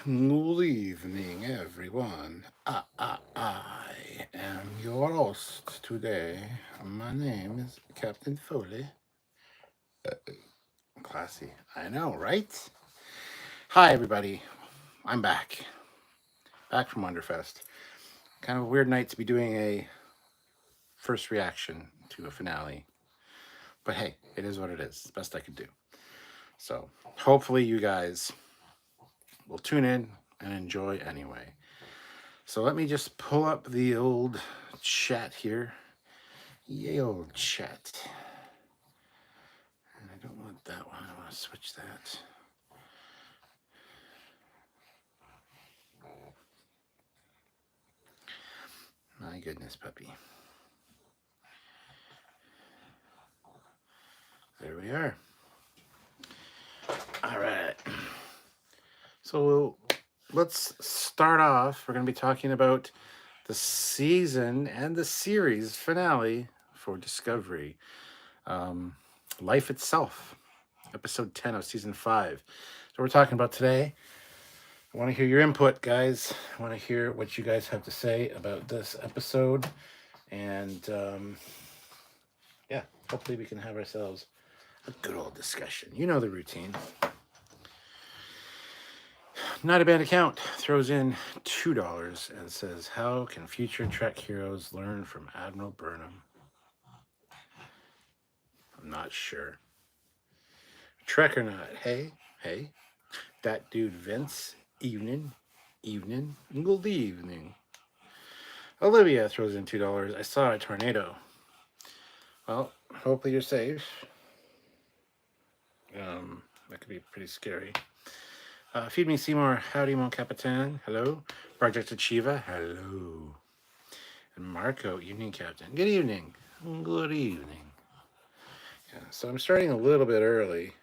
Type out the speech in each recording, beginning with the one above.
Good evening, everyone. I am your host today. My name is Captain Foley. Classy. I know, right? Hi, everybody. I'm back. Back from Wonderfest. Kind of a weird night to be doing a first reaction to a finale. But hey, it is what it is. It's the best I could do. So hopefully you guys will tune in and enjoy anyway. So let me just pull up the old chat here. Yay, old chat. And I don't want that one. I want to switch that. My goodness, puppy. There we are. All right. So let's start off. We're going to be talking about the season and the series finale for Discovery. Life Itself, episode 10 of season 5. So we're talking about today. I want to hear your input, guys. I want to hear what you guys have to say about this episode. And yeah, hopefully we can have ourselves a good old discussion. You know the routine. Not a Bad Account throws in $2 and says, how can future Trek heroes learn from Admiral Burnham? I'm not sure. Trek or not? Hey, that dude Vince, evening, good evening. Olivia throws in $2. I saw a tornado. Well, hopefully you're safe. That could be pretty scary. Feed me Seymour, howdy mon Capitan, hello. Project Achieva, hello. And Marco, evening captain, good evening. Good evening. Yeah, so I'm starting a little bit early.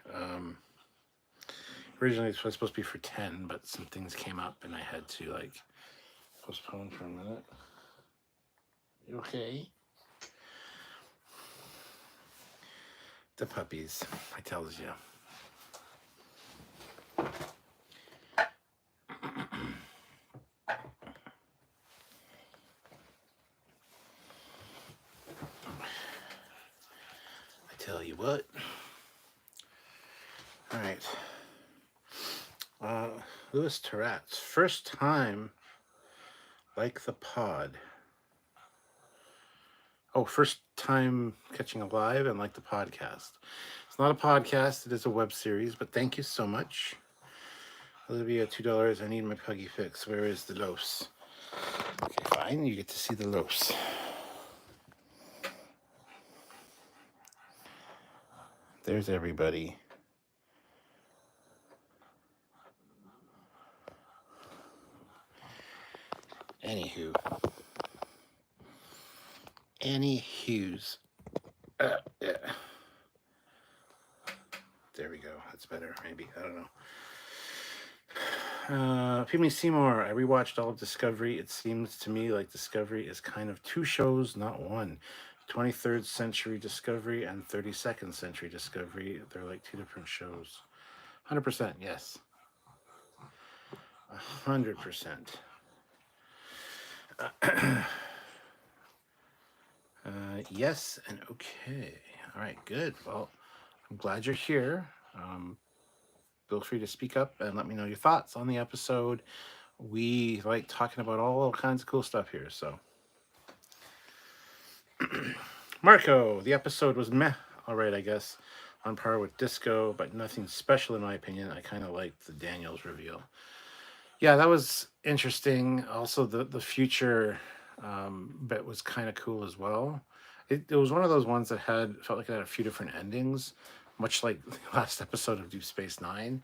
Originally it was supposed to be for 10, but some things came up and I had to postpone for a minute. You okay? The puppies, I tells you. Tell you what. All right. Louis Terrat's first time like the pod. Oh, first time catching a live and like the podcast. It's not a podcast, it is a web series, but thank you so much. Olivia, $2. I need my puggy fix. Where is the los? Okay, fine. You get to see the los. There's everybody. Anywho's. Yeah. There we go. That's better, maybe. I don't know. Pee Seymour, I rewatched all of Discovery. It seems to me like Discovery is kind of two shows, not one. 23rd century Discovery and 32nd century Discovery. They're like two different shows. 100%, yes. 100%. Yes and okay. All right, good. Well, I'm glad you're here. Feel free to speak up and let me know your thoughts on the episode. We like talking about all kinds of cool stuff here, so. Marco, the episode was meh. All right, I guess. On par with Disco, but nothing special in my opinion. I kind of liked the Daniels reveal. Yeah, that was interesting. Also, the future bit was kind of cool as well. It was one of those ones that felt like it had a few different endings, much like the last episode of Deep Space Nine.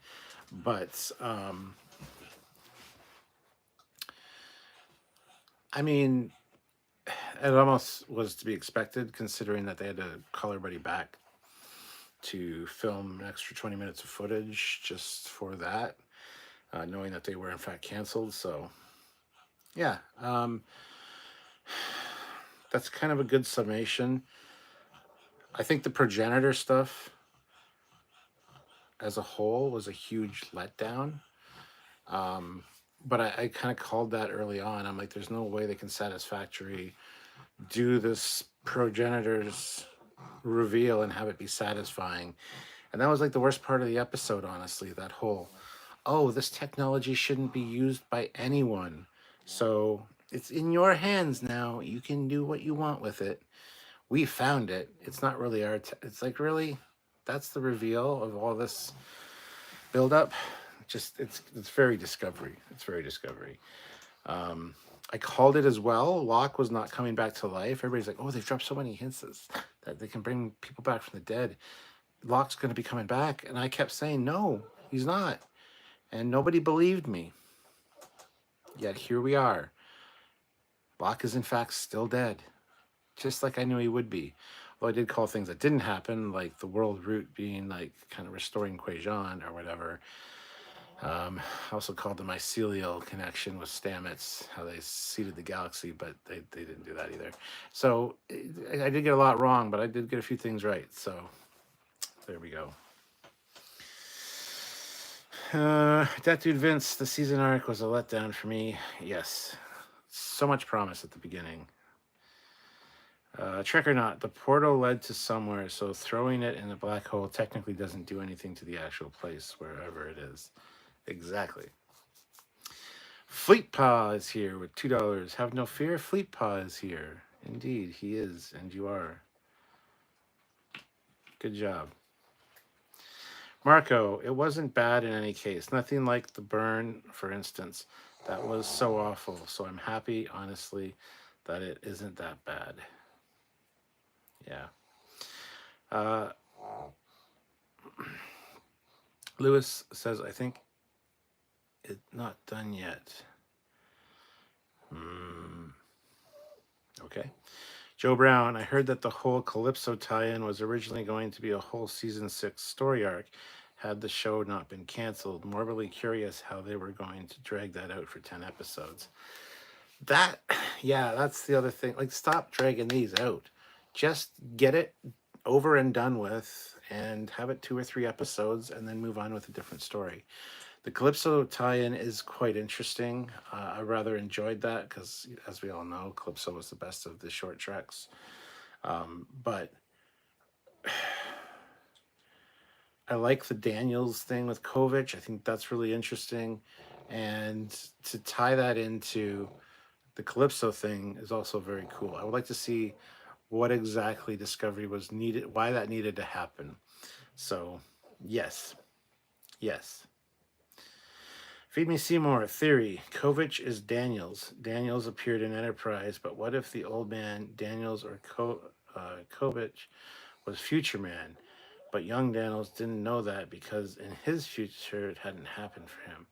But I mean, it almost was to be expected, considering that they had to call everybody back to film an extra 20 minutes of footage just for that, knowing that they were in fact canceled. So, yeah, that's kind of a good summation. I think the Progenitor stuff as a whole was a huge letdown. But I kind of called that early on. I'm like, there's no way they can satisfactorily do this progenitor's reveal and have it be satisfying. And that was like the worst part of the episode, honestly. That whole, oh, this technology shouldn't be used by anyone. So it's in your hands now. You can do what you want with it. We found it. It's not really our. It's like, really, that's the reveal of all this build up. Just it's very Discovery. It's very Discovery. Um, I called it as well. Locke was not coming back to life. Everybody's like, oh, they've dropped so many hints that they can bring people back from the dead. Locke's going to be coming back. And I kept saying, no, he's not. And nobody believed me. Yet here we are. Locke is in fact still dead, just like I knew he would be. Well, I did call things that didn't happen, like the world root being like kind of restoring Quajon or whatever. I also called the mycelial connection with Stamets, how they seeded the galaxy, but they didn't do that either. So I did get a lot wrong, but I did get a few things right. So there we go. That dude Vince, the season arc was a letdown for me. Yes. So much promise at the beginning. Trek or not, the portal led to somewhere, so throwing it in the black hole technically doesn't do anything to the actual place, wherever it is. Exactly. Fleet Paw is here with $2. Have no fear, Fleet Paw is here. Indeed, he is, and you are. Good job. Marco, it wasn't bad in any case. Nothing like the burn, for instance. That was so awful. So I'm happy, honestly, that it isn't that bad. Yeah. Lewis says, I think it's not done yet. Okay. Joe Brown, I heard that the whole Calypso tie-in was originally going to be a whole season 6 story arc had the show not been canceled. Morbidly curious how they were going to drag that out for 10 episodes. That, yeah, that's the other thing. Like, stop dragging these out. Just get it over and done with and have it 2 or 3 episodes and then move on with a different story. The Calypso tie-in is quite interesting. I rather enjoyed that because, as we all know, Calypso was the best of the short treks. But I like the Daniels thing with Kovich. I think that's really interesting. And to tie that into the Calypso thing is also very cool. I would like to see what exactly Discovery was needed, why that needed to happen. So, yes. Yes. Feed Me Seymour, theory. Kovich is Daniels. Daniels appeared in Enterprise, but what if the old man, Daniels or Kovich, was Future Man? But young Daniels didn't know that because in his future it hadn't happened for him.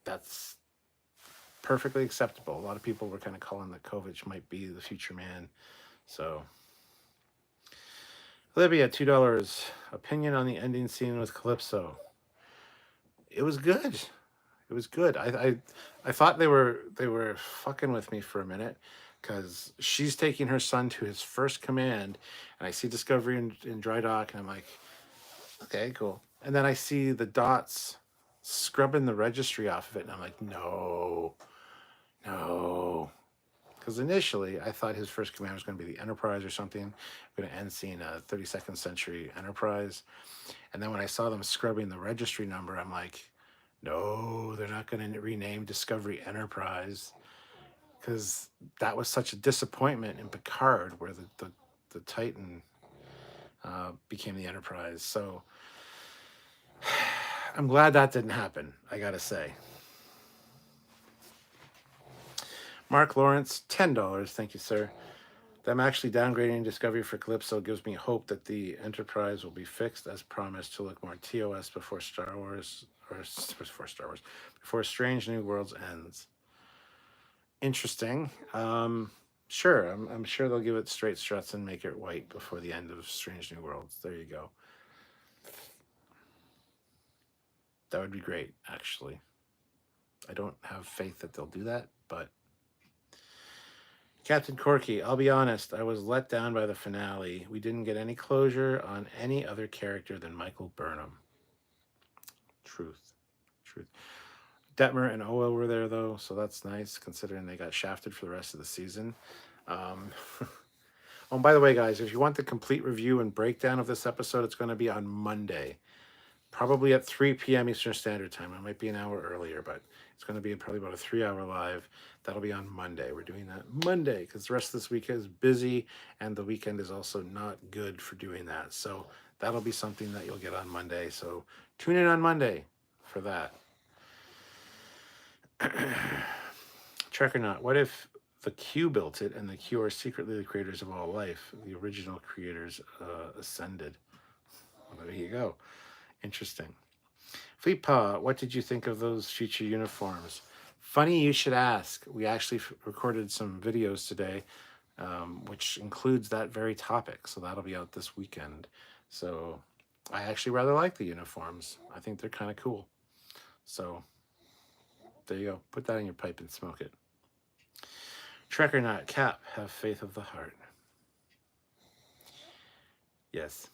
That's perfectly acceptable. A lot of people were kind of calling that Kovich might be the Future Man. So, Libya, $2. Opinion on the ending scene with Calypso. It was good. It was good. I thought they were fucking with me for a minute because she's taking her son to his first command, and I see Discovery in dry dock, and I'm like, okay, cool. And then I see the dots scrubbing the registry off of it, and I'm like, no. Because initially I thought his first command was going to be the Enterprise or something. I'm going to end seeing a 32nd century Enterprise. And then when I saw them scrubbing the registry number, I'm like, no, they're not going to rename Discovery Enterprise. Because that was such a disappointment in Picard, where the Titan became the Enterprise. So I'm glad that didn't happen, I got to say. Mark Lawrence, $10. Thank you, sir. Them actually downgrading Discovery for Calypso gives me hope that the Enterprise will be fixed as promised to look more TOS before Star Wars, or before Strange New Worlds ends. Interesting. Sure, I'm sure they'll give it straight struts and make it white before the end of Strange New Worlds. There you go. That would be great, actually. I don't have faith that they'll do that, but Captain Corky, I'll be honest, I was let down by the finale. We didn't get any closure on any other character than Michael Burnham. Truth. Detmer and Oil were there, though, so that's nice, considering they got shafted for the rest of the season. Um, oh, and by the way, guys, if you want the complete review and breakdown of this episode, it's going to be on Monday, probably at 3 p.m. Eastern Standard Time. It might be an hour earlier, but it's going to be probably about a 3-hour live. That'll be on Monday. We're doing that Monday because the rest of this week is busy, and the weekend is also not good for doing that. So that'll be something that you'll get on Monday. So tune in on Monday for that. Trek or not, what if the Q built it and the Q are secretly the creators of all life? The original creators ascended. Well, there you go. Interesting. Fleetpaw, what did you think of those future uniforms? Funny you should ask. We actually recorded some videos today, which includes that very topic. So that'll be out this weekend. So I actually rather like the uniforms. I think they're kind of cool. So there you go. Put that in your pipe and smoke it. Trek or not, Cap, have faith of the heart. Yes.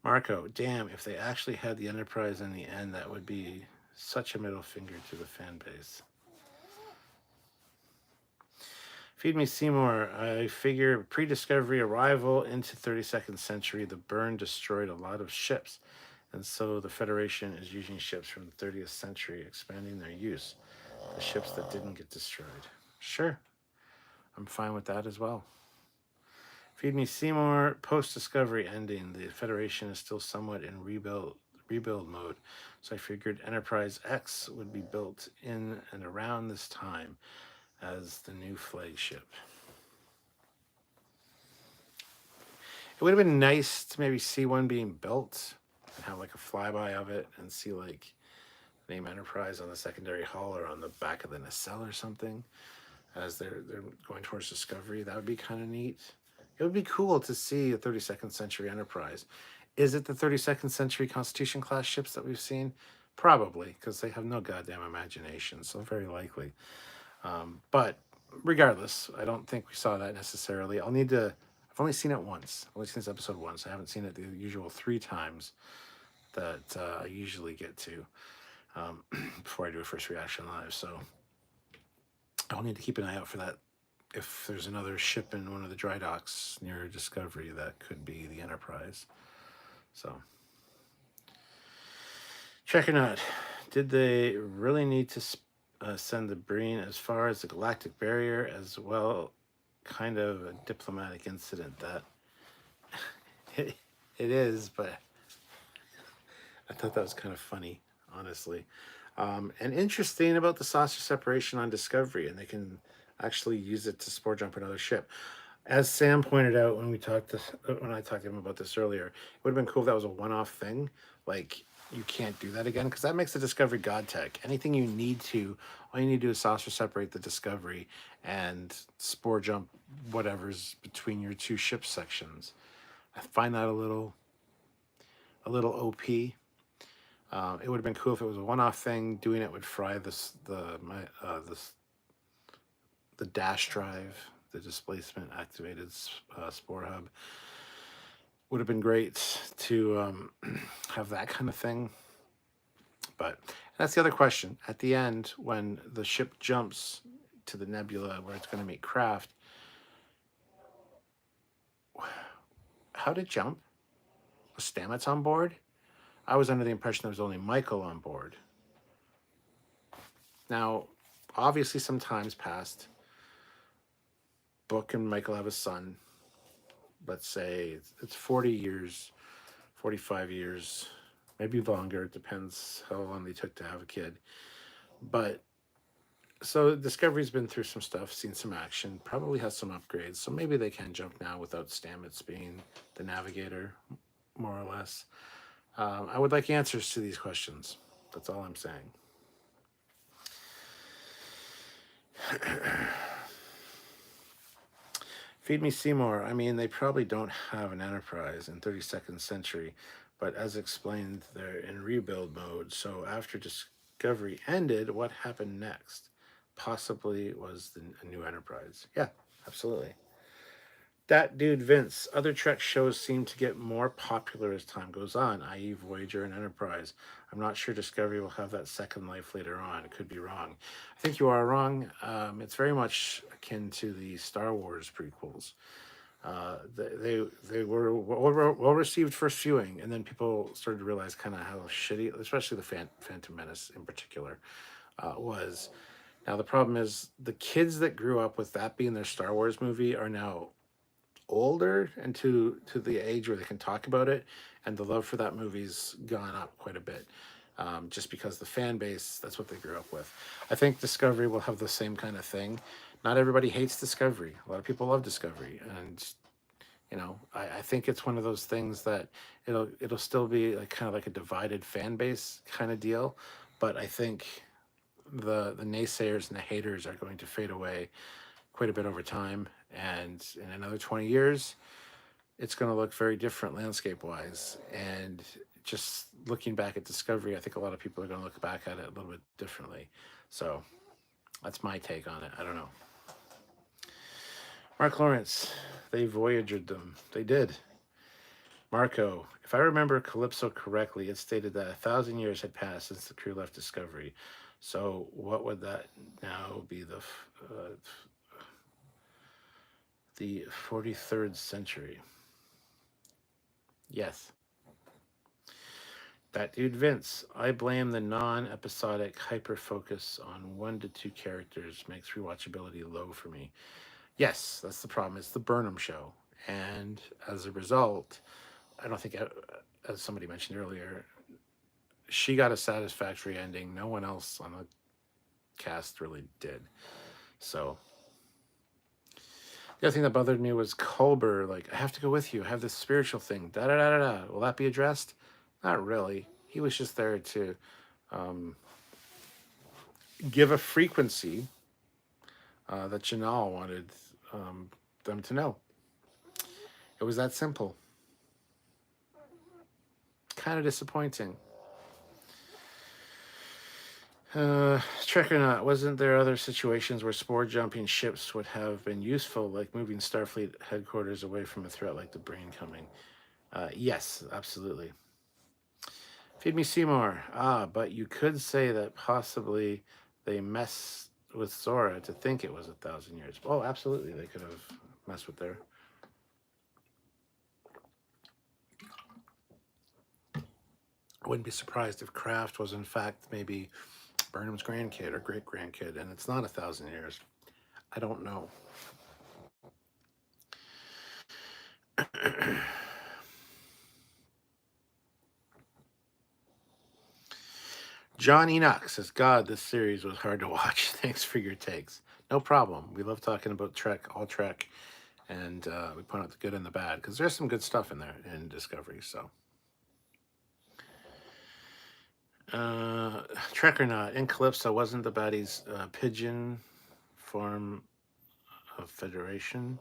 Marco, damn, if they actually had the Enterprise in the end, that would be such a middle finger to the fan base. Feed Me Seymour, I figure pre-discovery arrival into 32nd century, the burn destroyed a lot of ships. And so the Federation is using ships from the 30th century, expanding their use. The ships that didn't get destroyed. Sure, I'm fine with that as well. Feed Me Seymour, post-discovery ending. The Federation is still somewhat in rebuild mode. So I figured Enterprise X would be built in and around this time as the new flagship. It would have been nice to maybe see one being built and have like a flyby of it and see like the name Enterprise on the secondary hull or on the back of the nacelle or something as they're going towards Discovery. That would be kind of neat. It would be cool to see a 32nd century Enterprise. Is it the 32nd century Constitution class ships that we've seen? Probably, because they have no goddamn imagination, so very likely. But regardless, I don't think we saw that necessarily. I've only seen it once. I've only seen this episode once. I haven't seen it the usual 3 times that I usually get to before I do a first reaction live. So I'll need to keep an eye out for that. If there's another ship in one of the dry docks near Discovery, that could be the Enterprise. So, check or not, did they really need to send the Breen as far as the galactic barrier as well? Kind of a diplomatic incident that it is, but I thought that was kind of funny, honestly. And interesting about the saucer separation on Discovery, and they can actually use it to spore jump another ship. As Sam pointed out when I talked to him about this earlier, it would have been cool if that was a one-off thing. Like, you can't do that again, because that makes the Discovery God Tech. Anything you need to, all you need to do is saucer separate the Discovery and spore jump whatever's between your 2 ship sections. I find that a little OP. It would have been cool if it was a one-off thing. Doing it would fry the dash drive, the displacement activated spore hub. Would have been great to have that kind of thing. But that's the other question. At the end, when the ship jumps to the nebula where it's going to meet Craft, how did it jump? Was Stamets on board? I was under the impression there was only Michael on board. Now, obviously some time's passed. Book and Michael have a son. Let's say it's 40 years, 45 years, maybe longer. It depends how long they took to have a kid. But so Discovery's been through some stuff, seen some action, probably has some upgrades. So maybe they can jump now without Stamets being the navigator, more or less. I would like answers to these questions. That's all I'm saying. Feed Me Seymour. I mean, they probably don't have an Enterprise in 32nd century, but as explained, they're in rebuild mode. So after Discovery ended, what happened next? Possibly was a new Enterprise. Yeah, absolutely. That dude Vince, other Trek shows seem to get more popular as time goes on, i.e., Voyager and Enterprise. I'm not sure Discovery will have that second life later on. It could be wrong. I think you are wrong. It's very much akin to the Star Wars prequels. They were well received first viewing, and then people started to realize kind of how shitty, especially the Phantom Menace in particular, was. Now the problem is the kids that grew up with that being their Star Wars movie are now older and to the age where they can talk about it, and the love for that movie's gone up quite a bit. Just because the fan base, that's what they grew up with. I think Discovery will have the same kind of thing. Not everybody hates Discovery. A lot of people love Discovery, and I think it's one of those things that it'll still be like kind of like a divided fan base kind of deal. But I think the naysayers and the haters are going to fade away quite a bit over time, and in another 20 years it's going to look very different landscape wise. And just looking back at Discovery, I think a lot of people are going to look back at it a little bit differently. So that's my take on it. I don't know. Mark Lawrence, they voyagered them. They did. Marco, if I remember Calypso correctly, it stated that 1,000 years had passed since the crew left Discovery. So what would that now be? The 43rd century. Yes. That dude Vince. I blame the non-episodic hyper focus on 1 to 2 characters makes rewatchability low for me. Yes, that's the problem. It's the Burnham show, and as a result, I don't think, as somebody mentioned earlier, she got a satisfactory ending. No one else on the cast really did. So the other thing that bothered me was Culber. Like, I have to go with you. I have this spiritual thing. Da da da da da. Will that be addressed? Not really. He was just there to um, give a frequency that Janal wanted them to know. It was that simple. Kind of disappointing. Trek or not, wasn't there other situations where spore jumping ships would have been useful, like moving Starfleet headquarters away from a threat like the Brain coming? Yes, absolutely. Feed me Seymour. But you could say that possibly they messed with Zora to think it was 1,000 years. Oh, absolutely, they could have messed with there. I wouldn't be surprised if Kraft was in fact maybe Burnham's grandkid or great grandkid, and it's not 1,000 years. I don't know. John Enoch says, God, this series was hard to watch. Thanks for your takes. No problem. We love talking about Trek, all Trek, and we point out the good and the bad, because there's some good stuff in there in Discovery. So, Trek or not, in Calypso, wasn't the baddies pigeon form of Federation?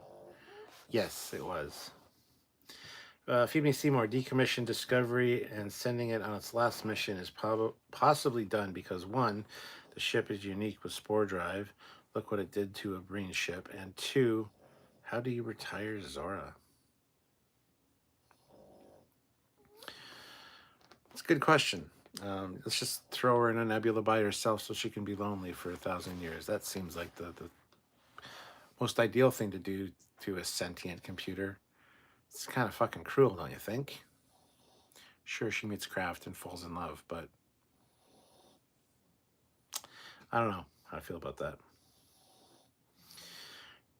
Yes, it was. Phoebe Seymour, decommissioned Discovery and sending it on its last mission is possibly done because, one, the ship is unique with Spore Drive. Look what it did to a Breen ship. And two, how do you retire Zora? It's a good question. Let's just throw her in a nebula by herself so she can be lonely for 1,000 years. That seems like the most ideal thing to do to a sentient computer. It's kind of fucking cruel, don't you think? Sure, she meets Kraft and falls in love, but I don't know how I feel about that.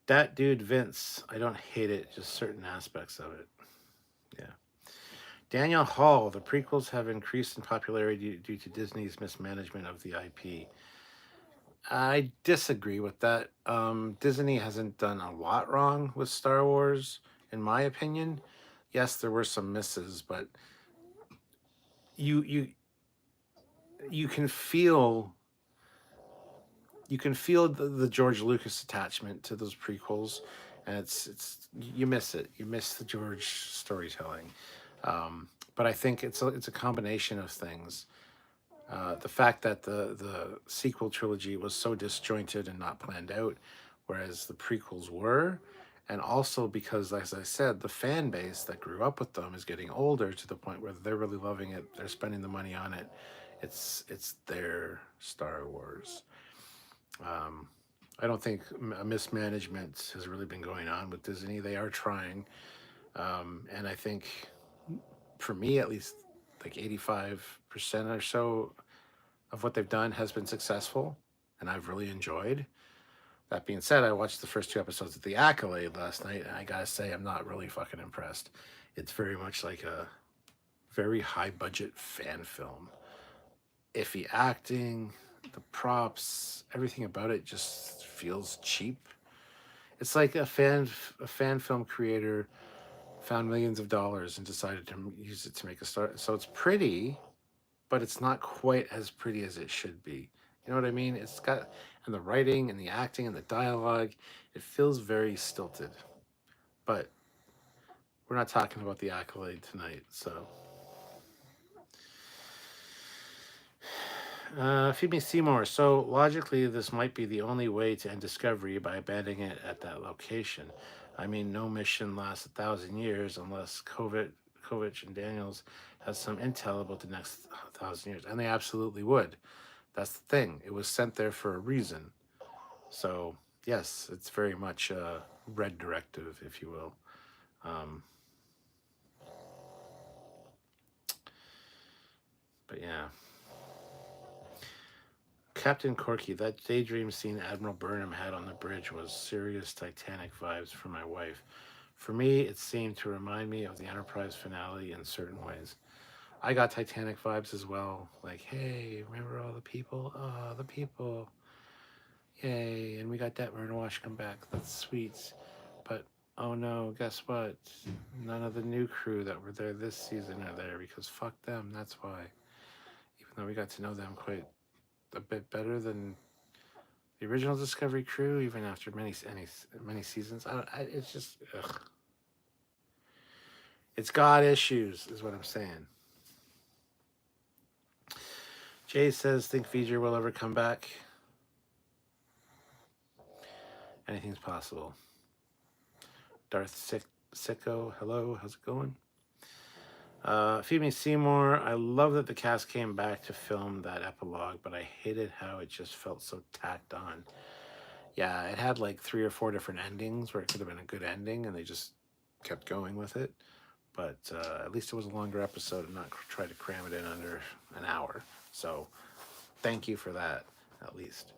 That dude Vince, I don't hate it, just certain aspects of it. Yeah. Daniel Hall, the prequels have increased in popularity due to Disney's mismanagement of the IP. I disagree with that. Disney hasn't done a lot wrong with Star Wars, in my opinion. Yes, there were some misses, but you you can feel the George Lucas attachment to those prequels, and it's you miss it. You miss the George storytelling. But I think it's a combination of things. The fact that the sequel trilogy was so disjointed and not planned out, whereas the prequels were, And also because, as I said, the fan base that grew up with them is getting older to the point where they're really loving it. They're spending the money on it. It's their Star Wars. Um, I don't think mismanagement has really been going on with Disney. They are trying, and I think, for me at least, like 85% or so of what they've done has been successful, and I've really enjoyed. That being said, I watched the first two episodes of The Accolade last night, and I gotta say, I'm not really fucking impressed. It's very much like a very high budget fan film. Iffy acting, the props, everything about it just feels cheap. It's like a fan film creator found millions of dollars and decided to use it to make a start. So it's pretty, but it's not quite as pretty as it should be. You know what I mean? It's got, and the writing and the acting and the dialogue, it feels very stilted. But we're not talking about The Accolade tonight, so. Phoebe Seymour. So logically, this might be the only way to end Discovery by abandoning it at that location. I mean, no mission lasts 1,000 years unless Kovich and Daniels has some intel about the next 1,000 years, and they absolutely would. That's the thing. It was sent there for a reason. So yes, it's very much a red directive, if you will. But yeah. Captain Corky, that daydream scene Admiral Burnham had on the bridge was serious Titanic vibes for my wife. For me, it seemed to remind me of the Enterprise finale in certain ways. I got Titanic vibes as well. Like, hey, remember all the people? Oh, the people. Yay. And we got Detmer and Wash come back. That's sweet. But, oh no, guess what? None of the new crew that were there this season are there because fuck them. That's why. Even though we got to know them quite a bit better than the original Discovery crew, even after many seasons. It's just, ugh. It's got issues, is what I'm saying. Jay says, think V'ger will ever come back. Anything's possible. Darth Sicko, hello, how's it going? Phoebe Seymour, I love that the cast came back to film that epilogue, but I hated how it just felt so tacked on. Yeah, it had like 3 or 4 different endings where it could have been a good ending, and they just kept going with it. But at least it was a longer episode and not try to cram it in under an hour. So thank you for that, at least.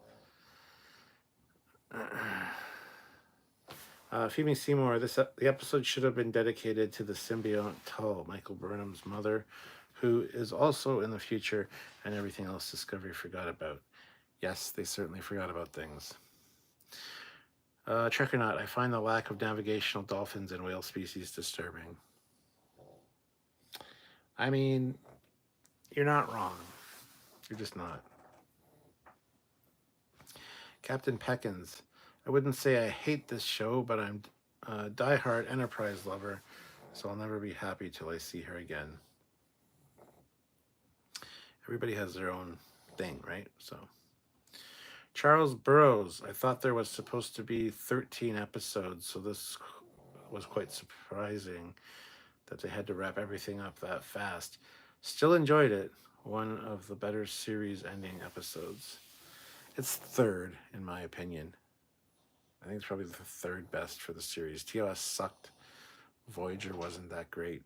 Phoebe Seymour, the episode should have been dedicated to the symbiont Tull, Michael Burnham's mother, who is also in the future, and everything else Discovery forgot about. Yes, they certainly forgot about things. Trekyard, I find the lack of navigational dolphins and whale species disturbing. I mean, you're not wrong. You're just not. Captain Peckins, I wouldn't say I hate this show, but I'm a diehard Enterprise lover, so I'll never be happy till I see her again. Everybody has their own thing, right? So, Charles Burrows, I thought there was supposed to be 13 episodes, so this was quite surprising that they had to wrap everything up that fast. Still enjoyed it. One of the better series ending episodes. It's third, in my opinion. I think it's probably the third best for the series. TOS sucked. Voyager wasn't that great.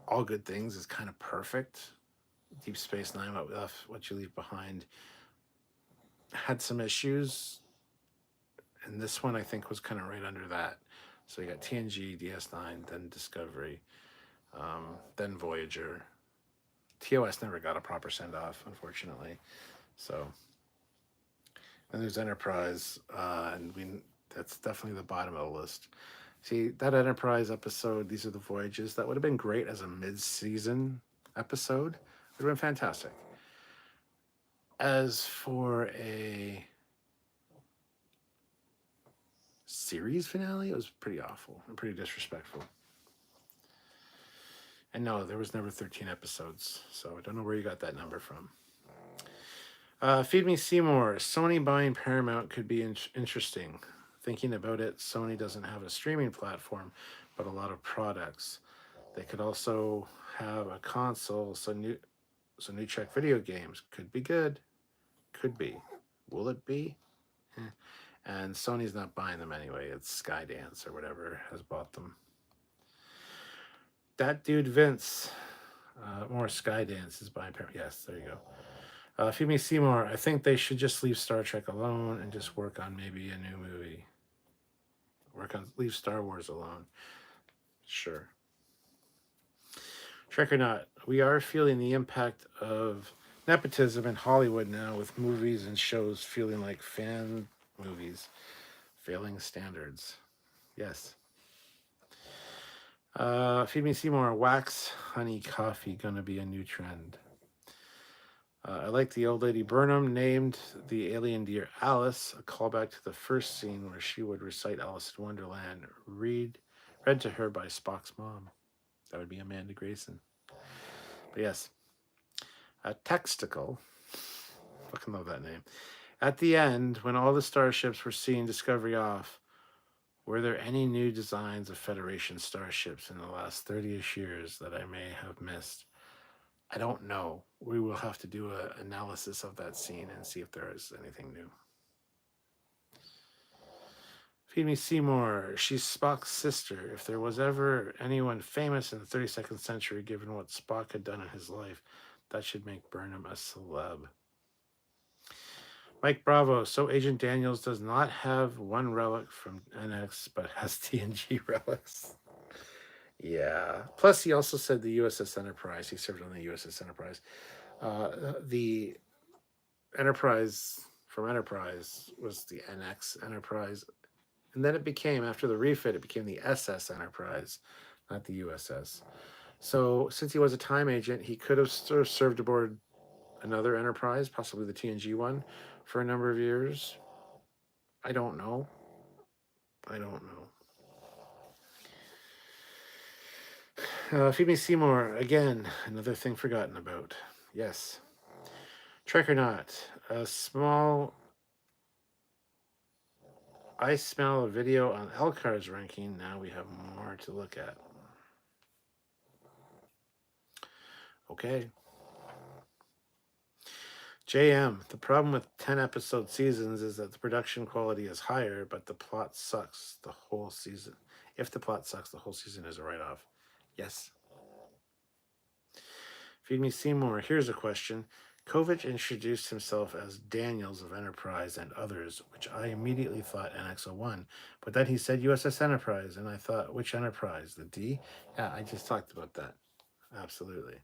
All Good Things is kind of perfect. Deep Space Nine, What You Leave Behind, had some issues. And this one, I think, was kind of right under that. So you got TNG, DS9, then Discovery, then Voyager. TOS never got a proper send-off, unfortunately. So, and there's Enterprise, and that's definitely the bottom of the list. See, that Enterprise episode, These Are the Voyages, that would have been great as a mid-season episode. It would have been fantastic. As for a series finale, it was pretty awful and pretty disrespectful. And no, there was never 13 episodes, so I don't know where you got that number from. Feed Me Seymour. Sony buying Paramount could be interesting. Thinking about it, Sony doesn't have a streaming platform, but a lot of products. They could also have a console, so new Trek video games could be good. Could be. Will it be? Eh. And Sony's not buying them anyway. It's Skydance or whatever has bought them. That dude Vince, more Skydance is buying Paramount. Yes, there you go. Feed Me Seymour. I think they should just leave Star Trek alone and just work on maybe a new movie. Leave Star Wars alone. Sure. Trek or not, we are feeling the impact of nepotism in Hollywood now, with movies and shows feeling like fan movies, failing standards. Yes. Feed Me Seymour. Wax honey coffee gonna be a new trend. I like the old lady Burnham named the alien deer Alice, a callback to the first scene where she would recite Alice in Wonderland, read to her by Spock's mom. That would be Amanda Grayson. But yes, Textical. Fucking love that name. At the end, when all the starships were seeing Discovery off, were there any new designs of Federation starships in the last 30-ish years that I may have missed? I don't know. We will have to do an analysis of that scene and see if there is anything new. Feed Me Seymour. She's Spock's sister. If there was ever anyone famous in the 32nd century, given what Spock had done in his life, that should make Burnham a celeb. Mike Bravo. So Agent Daniels does not have one relic from NX, but has TNG relics. Yeah. Plus, he also said the USS Enterprise. He served on the USS Enterprise. The Enterprise from Enterprise was the NX Enterprise. And then it became, after the refit, it became the SS Enterprise, not the USS. So since he was a time agent, he could have sort of served aboard another Enterprise, possibly the TNG one, for a number of years. I don't know. Feed Me Seymour, again, another thing forgotten about. Yes. Trek or not, a small... I smell a video on Elcar's ranking. Now we have more to look at. Okay. JM, the problem with 10-episode seasons is that the production quality is higher, but the plot sucks the whole season. If the plot sucks, the whole season is a write-off. Yes. Feed Me Seymour. Here's a question. Kovich introduced himself as Daniels of Enterprise and others, which I immediately thought NX-01. But then he said USS Enterprise, and I thought, which Enterprise? The D? Yeah, I just talked about that. Absolutely.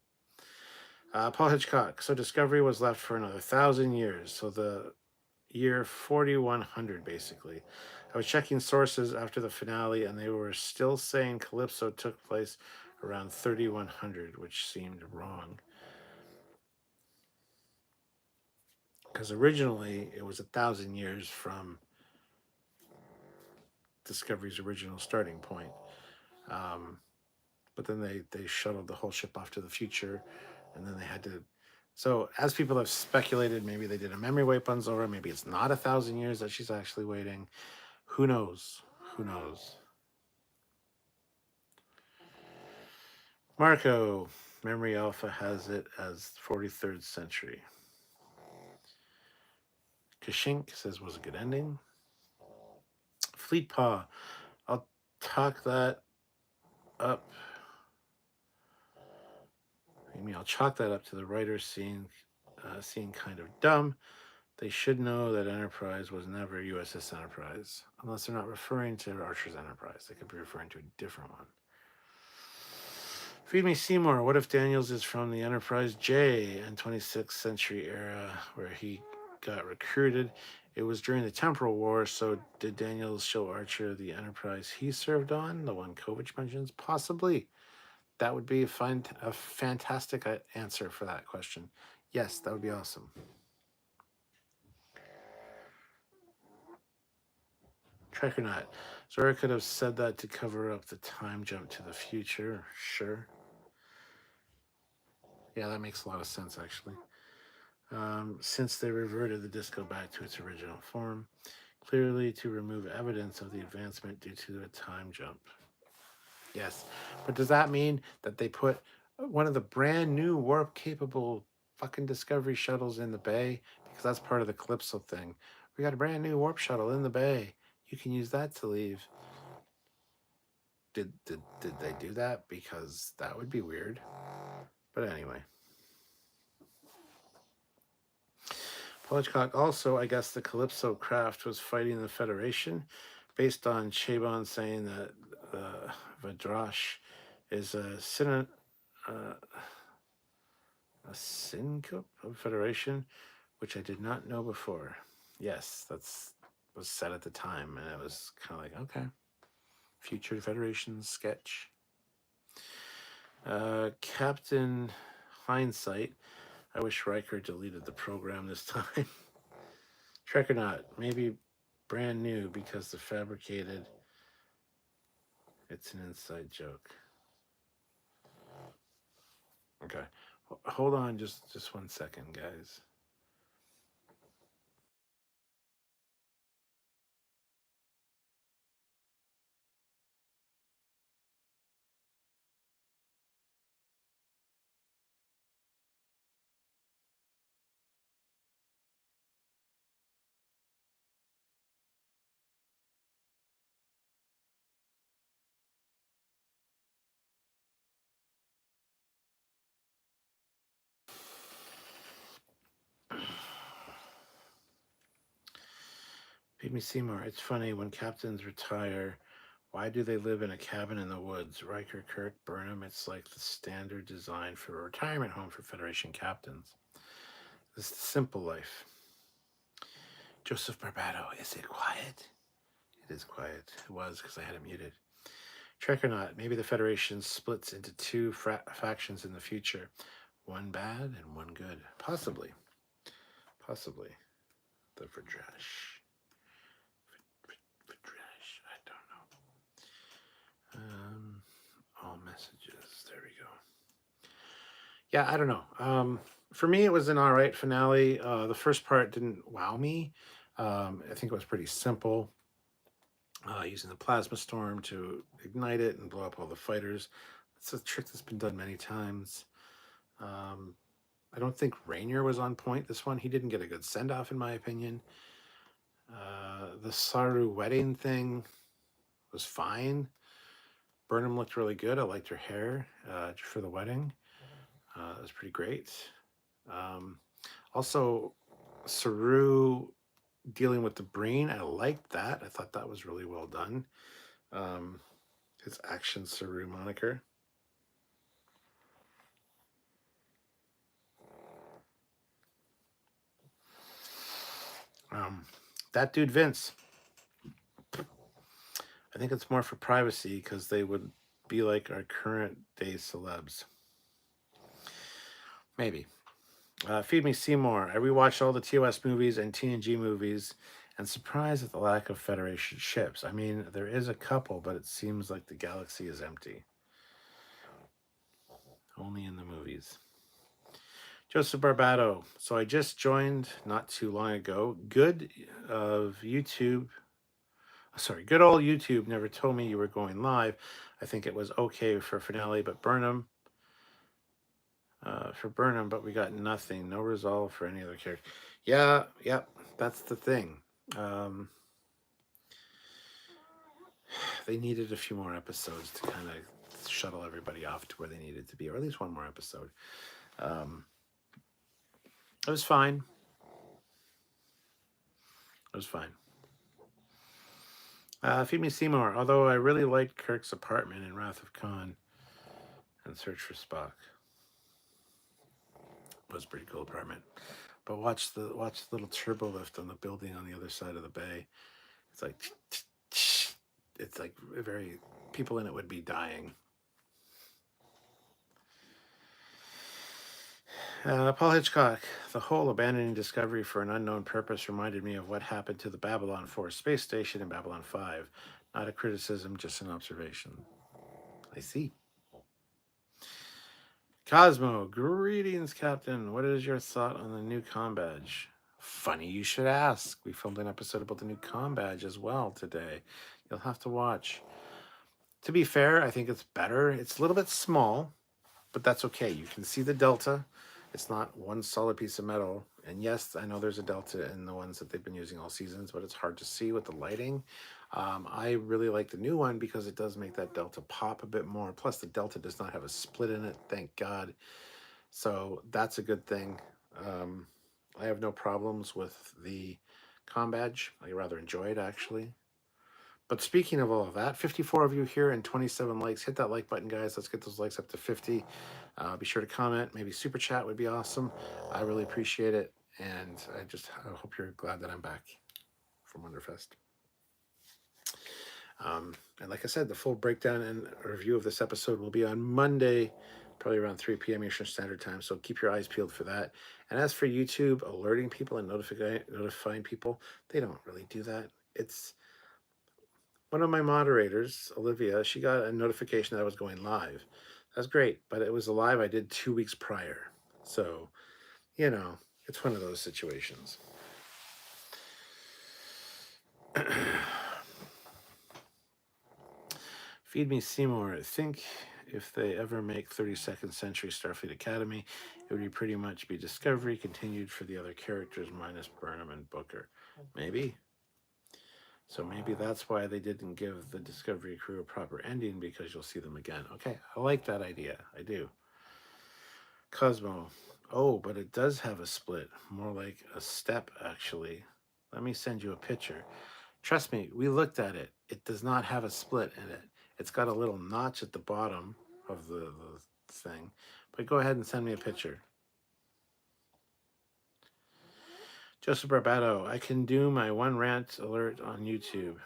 Paul Hitchcock. So Discovery was left for another 1,000 years. So the year 4100, basically. I was checking sources after the finale, and they were still saying Calypso took place around 3100, which seemed wrong. Because originally it was 1,000 years from Discovery's original starting point. But then they shuttled the whole ship off to the future, and then they had to... So as people have speculated, maybe they did a memory wipe on Zora. Maybe it's not 1,000 years that she's actually waiting. Who knows? Who knows? Marco, Memory Alpha has it as 43rd century. Kashink says was a good ending. Fleet Paw, I'll talk that up. I'll chalk that up to the writers seeing kind of dumb. They should know that Enterprise was never USS Enterprise, unless they're not referring to Archer's Enterprise. They could be referring to a different one. Feed Me Seymour. What if Daniels is from the Enterprise J and 26th century era where he got recruited? It was during the Temporal War, so did Daniels show Archer the Enterprise he served on, the one Kovich mentions? Possibly. That would be a fantastic answer for that question. Yes, that would be awesome. Trek or not. Zora could have said that to cover up the time jump to the future. Sure. Yeah, that makes a lot of sense, actually. since they reverted the disco back to its original form, clearly to remove evidence of the advancement due to a time jump. Yes, but does that mean that they put one of the brand new warp-capable fucking Discovery shuttles in the bay? Because that's part of the Calypso thing. We got a brand new warp shuttle in the bay. You can use that to leave. Did they do that? Because that would be weird. But anyway. Hitchcock also, I guess the Calypso craft was fighting the Federation, based on Chabon saying that Vadrash is a syncope of Federation, which I did not know before. Yes, that's was said at the time, and it was kind of like, okay, future Federation sketch. Captain Hindsight. I wish Riker deleted the program this time. Trek or not, maybe brand new because the fabricated. It's an inside joke. Okay, hold on, just 1 second, guys. Pygmy Seymour, it's funny when captains retire. Why do they live in a cabin in the woods? Riker, Kirk, Burnham. It's like the standard design for a retirement home for Federation captains. This is the simple life. Joseph Barbado, is it quiet? It is quiet. It was because I had it muted. Trek or not, maybe the Federation splits into two factions in the future. One bad and one good. Possibly. Possibly. The Vadrash. I don't know. All messages. There we go. Yeah, I don't know. For me, it was an all right finale. The first part didn't wow me. I think it was pretty simple. Using the plasma storm to ignite it and blow up all the fighters. It's a trick that's been done many times. I don't think Rainier was on point this one. He didn't get a good send-off, in my opinion. The Saru wedding thing was fine. Burnham looked really good. I liked her hair for the wedding. It was pretty great. Also, Saru dealing with the Breen, I liked that. I thought that was really well done. His Action Saru moniker. That dude Vince. I think it's more for privacy because they would be like our current day celebs. Maybe. Feed Me Seymour. I rewatched all the TOS movies and TNG movies and surprised at the lack of Federation ships. I mean, there is a couple, but it seems like the galaxy is empty. Only in the movies. Joseph Barbado. So I just joined not too long ago. Good old YouTube never told me you were going live. I think it was okay for finale, but Burnham. But we got nothing. No resolve for any other character. Yeah, that's the thing. They needed a few more episodes to kind of shuttle everybody off to where they needed to be, or at least one more episode. It was fine. Feed Me Seymour. Although I really liked Kirk's apartment in Wrath of Khan and Search for Spock. It was a pretty cool apartment. But watch the little turbo lift on the building on the other side of the bay. It's like very people in it would be dying. Paul Hitchcock, the whole abandoning Discovery for an unknown purpose reminded me of what happened to the Babylon 4 space station in Babylon 5. Not a criticism, just an observation. I see. Cosmo, greetings, Captain. What is your thought on the new com badge? Funny you should ask. We filmed an episode about the new com badge as well today. You'll have to watch. To be fair, I think it's better. It's a little bit small, but that's okay. You can see the delta. It's not one solid piece of metal. And yes, I know there's a delta in the ones that they've been using all seasons, but it's hard to see with the lighting. I really like the new one because it does make that delta pop a bit more. Plus, the delta does not have a split in it, thank God. So that's a good thing. I have no problems with the com badge. I rather enjoy it, actually. But speaking of all of that, 54 of you here and 27 likes. Hit that like button, guys. Let's get those likes up to 50. Be sure to comment. Maybe super chat would be awesome. I really appreciate it. And I hope you're glad that I'm back from Wonderfest. And like I said, the full breakdown and review of this episode will be on Monday, probably around 3 p.m. Eastern Standard Time. So keep your eyes peeled for that. And as for YouTube alerting people and notifying people, they don't really do that. It's one of my moderators, Olivia, she got a notification that I was going live. That's great, but it was a live I did 2 weeks prior. So, it's one of those situations. Feed me Seymour. I think if they ever make 32nd Century Starfleet Academy, it would pretty much be Discovery continued for the other characters minus Burnham and Booker. Maybe. So maybe that's why they didn't give the Discovery crew a proper ending, because you'll see them again. Okay, I like that idea. I do. Cosmo. Oh, but it does have a split. More like a step, actually. Let me send you a picture. Trust me, we looked at it. It does not have a split in it. It's got a little notch at the bottom of the thing. But go ahead and send me a picture. Joseph Barbato, I can do my one rant alert on YouTube.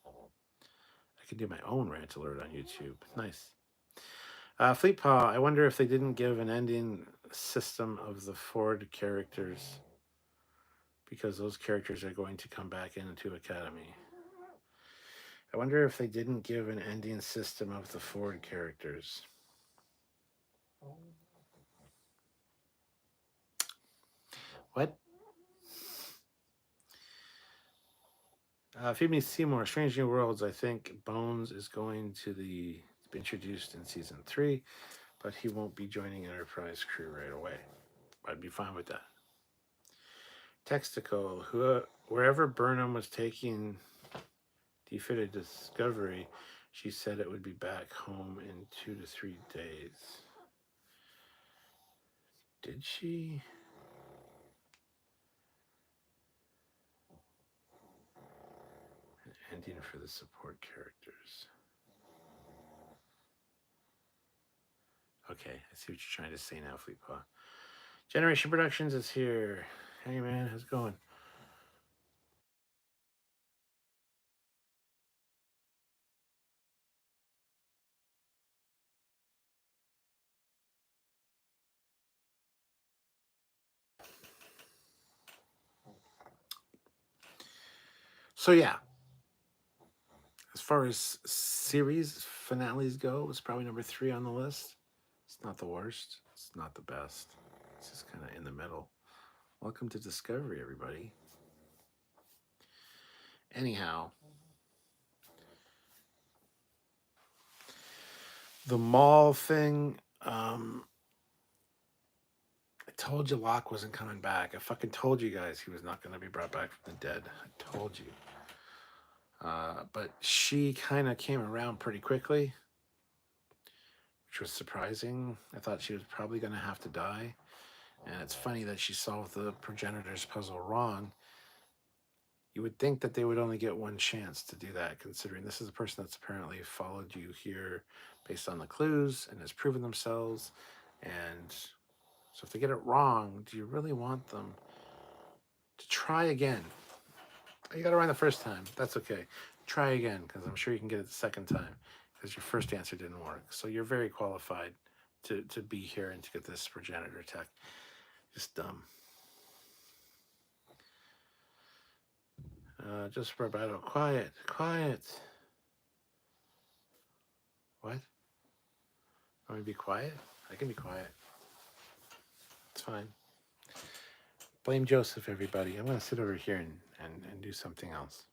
I can do my own rant alert on YouTube. Nice. Fleet Paw, I wonder if they didn't give an ending system of the Ford characters, because those characters are going to come back into Academy. I wonder if they didn't give an ending system of the Ford characters. What? Feed me Seymour, Strange New Worlds. I think Bones is going to be introduced in season 3, but he won't be joining Enterprise crew right away. I'd be fine with that. Textical, wherever Burnham was taking defitted Discovery, she said it would be back home in 2 to 3 days. Did she? Ending for the support characters. Okay, I see what you're trying to say now, Fleetpaw. Generation Productions is here. Hey man, how's it going? So yeah, as far as series finales go, it's probably number 3 on the list. It's not the worst. It's not the best. It's just kind of in the middle. Welcome to Discovery, everybody. Anyhow, the mall thing, I told you Locke wasn't coming back. I fucking told you guys he was not going to be brought back from the dead. I told you. But she kind of came around pretty quickly, which was surprising. I thought she was probably going to have to die. And it's funny that she solved the progenitors puzzle wrong. You would think that they would only get one chance to do that, considering this is a person that's apparently followed you here based on the clues and has proven themselves. And so if they get it wrong, do you really want them to try again? You got it right the first time. That's okay. Try again, because I'm sure you can get it the second time, because your first answer didn't work. So you're very qualified to be here and to get this progenitor tech. Just dumb. Just Barbato. Quiet. Quiet. What? Want me to be quiet? I can be quiet. It's fine. Blame Joseph, everybody. I'm going to sit over here and do something else.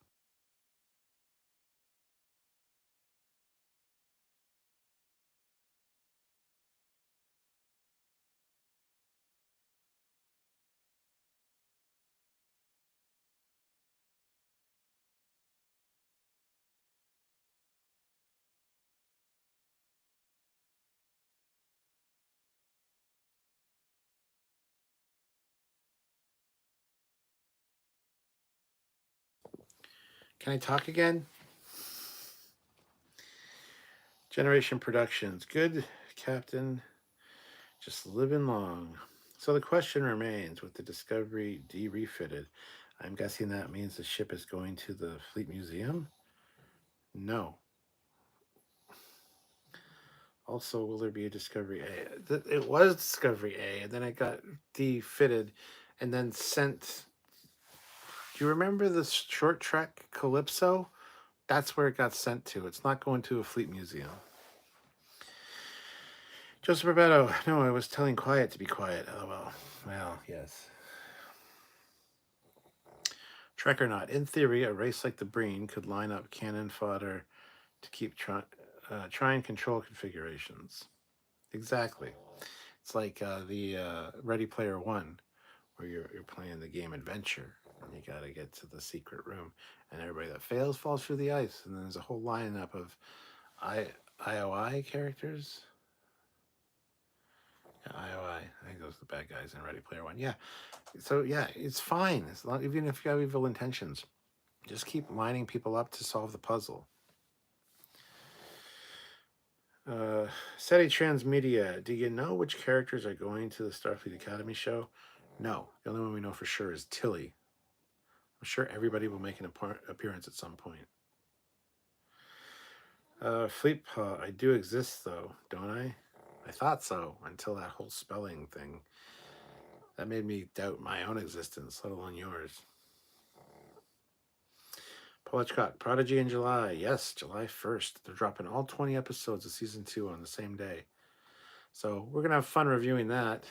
Can I talk again? Generation Productions. Good, Captain. Just living long. So the question remains, with the Discovery refitted, I'm guessing that means the ship is going to the Fleet Museum? No. Also, will there be a Discovery A? It was Discovery A, and then it got defitted and then sent. Do you remember the short trek Calypso? That's where it got sent to. It's not going to a Fleet Museum. Joseph Roberto, no, I was telling quiet to be quiet. LOL. Well, yes. Trek or not, in theory, a race like the Breen could line up cannon fodder to keep try and control configurations. Exactly. It's like the Ready Player One, where you're playing the game Adventure, and you got to get to the secret room, and everybody that fails falls through the ice, and then there's a whole lineup of IOI characters. Yeah, IOI. I think those are the bad guys in Ready Player One. Yeah. So yeah, it's fine. As long, even if you have evil intentions, just keep lining people up to solve the puzzle. SETI Transmedia, do you know which characters are going to the Starfleet Academy show? No. The only one we know for sure is Tilly. I'm sure everybody will make an appearance at some point. Fleet Paw, I do exist though, don't I? I thought so until that whole spelling thing. That made me doubt my own existence, let alone yours. Paul Hitchcock, Prodigy in July. Yes, July 1st. They're dropping all 20 episodes of season 2 on the same day. So we're going to have fun reviewing that.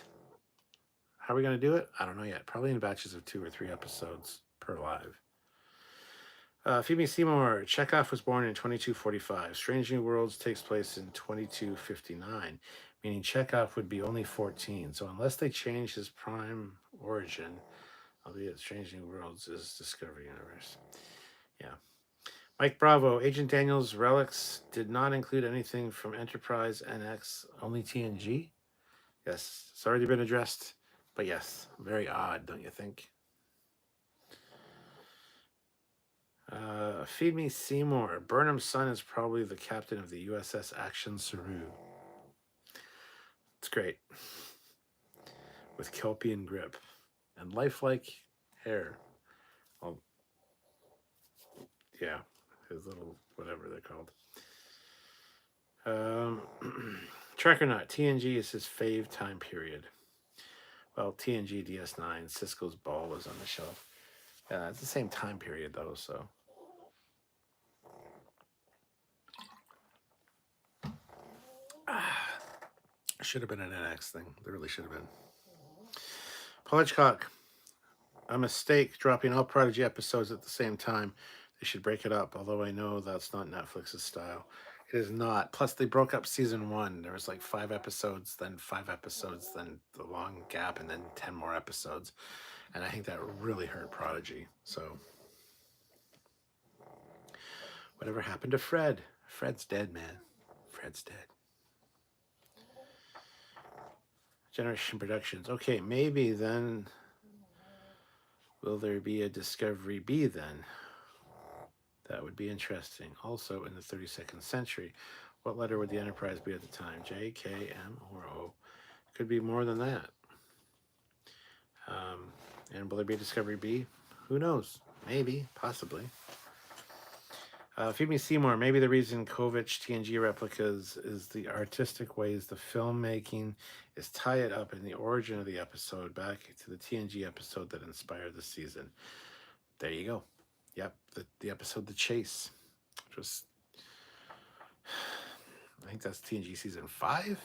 How are we going to do it? I don't know yet. Probably in batches of 2 or 3 episodes per live. Phoebe Seymour, Chekhov was born in 2245. Strange New Worlds takes place in 2259, meaning Chekhov would be only 14. So unless they change his prime origin, albeit Strange New Worlds is Discovery Universe. Yeah. Mike Bravo, Agent Daniels' relics did not include anything from Enterprise NX, only TNG? Yes, it's already been addressed, but yes, very odd, don't you think? Feed Me Seymour. Burnham's son is probably the captain of the USS Action Saru. It's great. With Kelpian grip and lifelike hair. Well, yeah, his little whatever they're called. Trek or not, TNG is his fave time period. Well, TNG DS9, Cisco's ball was on the shelf. It's the same time period though, so. Should have been an NX thing. There really should have been. Paul Hitchcock, a mistake dropping all Prodigy episodes at the same time. They should break it up, although I know that's not Netflix's style. It is not. Plus, they broke up season 1. There was like 5 episodes, then 5 episodes, then the long gap, and then 10 more episodes. And I think that really hurt Prodigy. So, whatever happened to Fred? Fred's dead, man. Fred's dead. Generation Productions. Okay, maybe then. Will there be a Discovery B then? That would be interesting. Also, in the 32nd century, what letter would the Enterprise be at the time? J, K, M, or O? Could be more than that. And will there be a Discovery B? Who knows? Maybe, possibly. Phoebe Seymour, maybe the reason Kovich TNG replicas is the artistic ways the filmmaking is tie it up in the origin of the episode back to the TNG episode that inspired the season. There you go. Yep, the episode The Chase, which was, I think that's TNG season 5.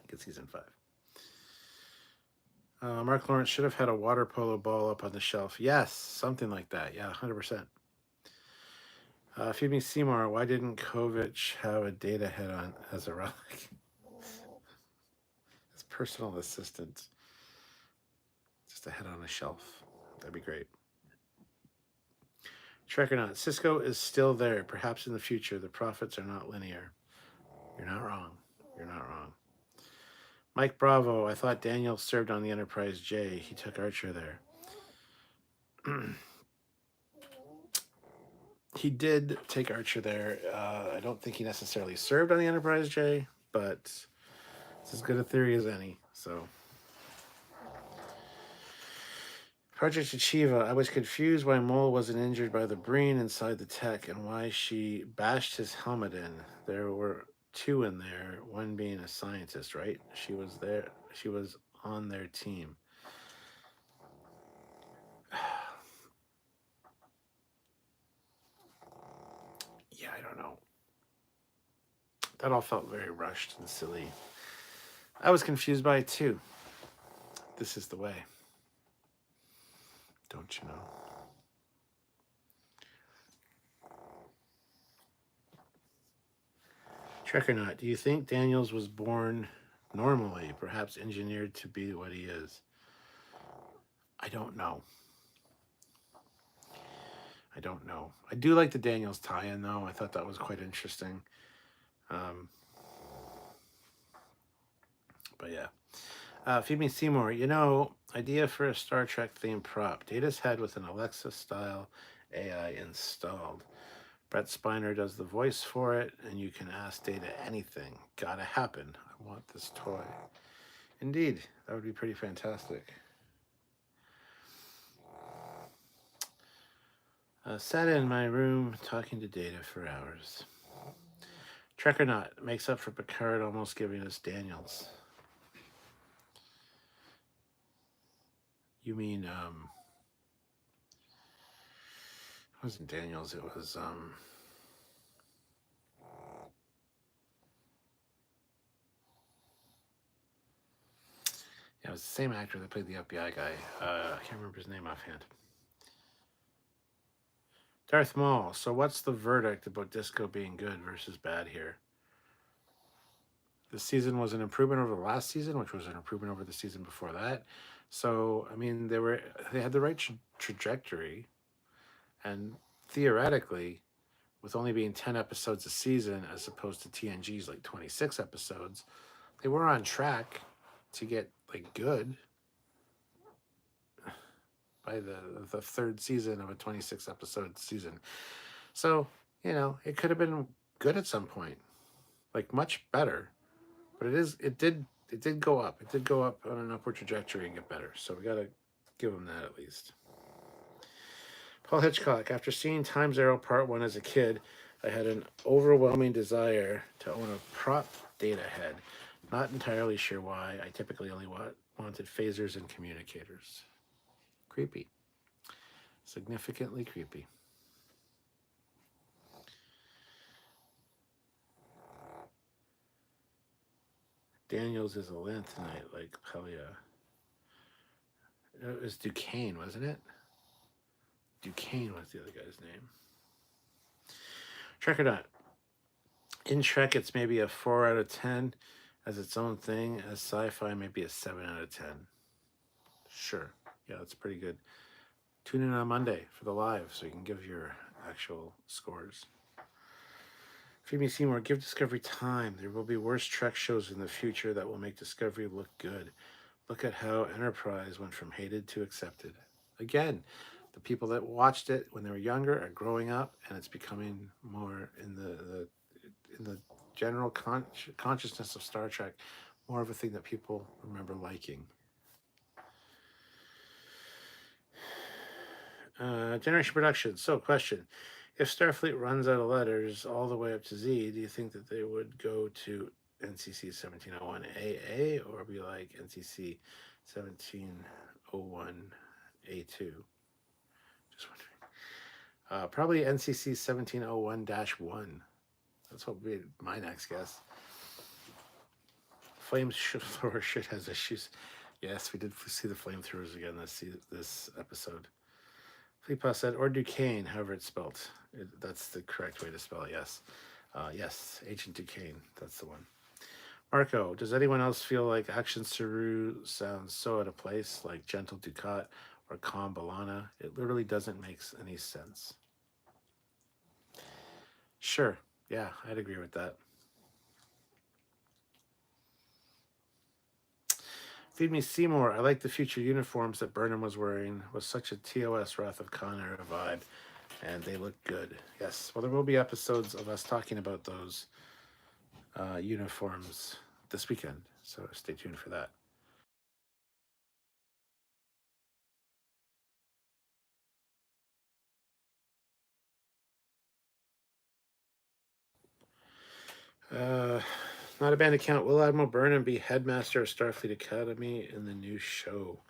Get season 5. Mark Lawrence should have had a water polo ball up on the shelf. Yes, something like that. Yeah, 100%. Phoebe Seymour, why didn't Kovich have a data head on as a relic? His personal assistant. Just a head on a shelf. That'd be great. Trek or not, Cisco is still there. Perhaps in the future, the profits are not linear. You're not wrong. You're not wrong. Mike Bravo, I thought Daniel served on the Enterprise J. He took Archer there. He did take Archer there. I don't think he necessarily served on the Enterprise J, but it's as good a theory as any. So, Project Achieva, I was confused why Mole wasn't injured by the Breen inside the tech and why she bashed his helmet in. There were 2 in there, one being a scientist, right? She was there. She was on their team. Yeah, I don't know. That all felt very rushed and silly. I was confused by it too. This is the way. Don't you know? Trek or not, do you think Daniels was born normally, perhaps engineered to be what he is? I don't know. I don't know. I do like the Daniels tie-in, though. I thought that was quite interesting. But yeah. Phoebe Seymour, idea for a Star Trek themed prop. Data's head with an Alexa-style AI installed. Brett Spiner does the voice for it, and you can ask Data anything. Gotta happen. I want this toy. Indeed, that would be pretty fantastic. Sat in my room talking to Data for hours. Trek or not, makes up for Picard almost giving us Daniels. You mean, it wasn't Daniels, it was, yeah, it was the same actor that played the FBI guy. I can't remember his name offhand. Darth Maul, so what's the verdict about Disco being good versus bad here? This season was an improvement over the last season, which was an improvement over the season before that. So, I mean, they had the right trajectory, and theoretically, with only being 10 episodes a season as opposed to TNG's like 26 episodes, they were on track to get like good by the third season of a 26 episode season. So, it could have been good at some point, like much better, but it did go up. It did go up on an upward trajectory and get better. So we got to give them that at least. Paul Hitchcock, after seeing Times Arrow Part 1 as a kid, I had an overwhelming desire to own a prop Data head. Not entirely sure why. I typically only wanted phasers and communicators. Creepy. Significantly creepy. Daniels is a lanthanite, like Pelia. It was Duquesne, wasn't it? Duquesne was the other guy's name. Trek or not. In Trek, it's maybe a 4 out of 10 as its own thing. As sci-fi, maybe a 7 out of 10. Sure. Yeah, that's pretty good. Tune in on Monday for the live so you can give your actual scores. Phoebe Seymour, give Discovery time. There will be worse Trek shows in the future that will make Discovery look good. Look at how Enterprise went from hated to accepted. Again, the people that watched it when they were younger are growing up, and it's becoming more in the general consciousness of Star Trek, more of a thing that people remember liking. Generation Production. So, question. If Starfleet runs out of letters all the way up to Z, do you think that they would go to NCC 1701 AA or be like NCC 1701 A2? Just wondering. Probably NCC 1701-1. That's what would be my next guess. Flamethrower shit has issues. Yes, we did see the flamethrowers again this episode. Fleetpaw said, or Duquesne, however it's spelled. That's the correct way to spell it, yes. Yes, Agent Duquesne, that's the one. Marco, does anyone else feel like Action Saru sounds so out of place, like Gentle Ducat or Calm Balana? It literally doesn't make any sense. Sure, yeah, I'd agree with that. Feed Me Seymour, I like the future uniforms that Burnham was wearing. Was such a TOS Wrath of Khan era vibe, and they look good. Yes, well, there will be episodes of us talking about those uniforms this weekend, so stay tuned for that. Not a band account. Will Admiral Burnham be headmaster of Starfleet Academy in the new show?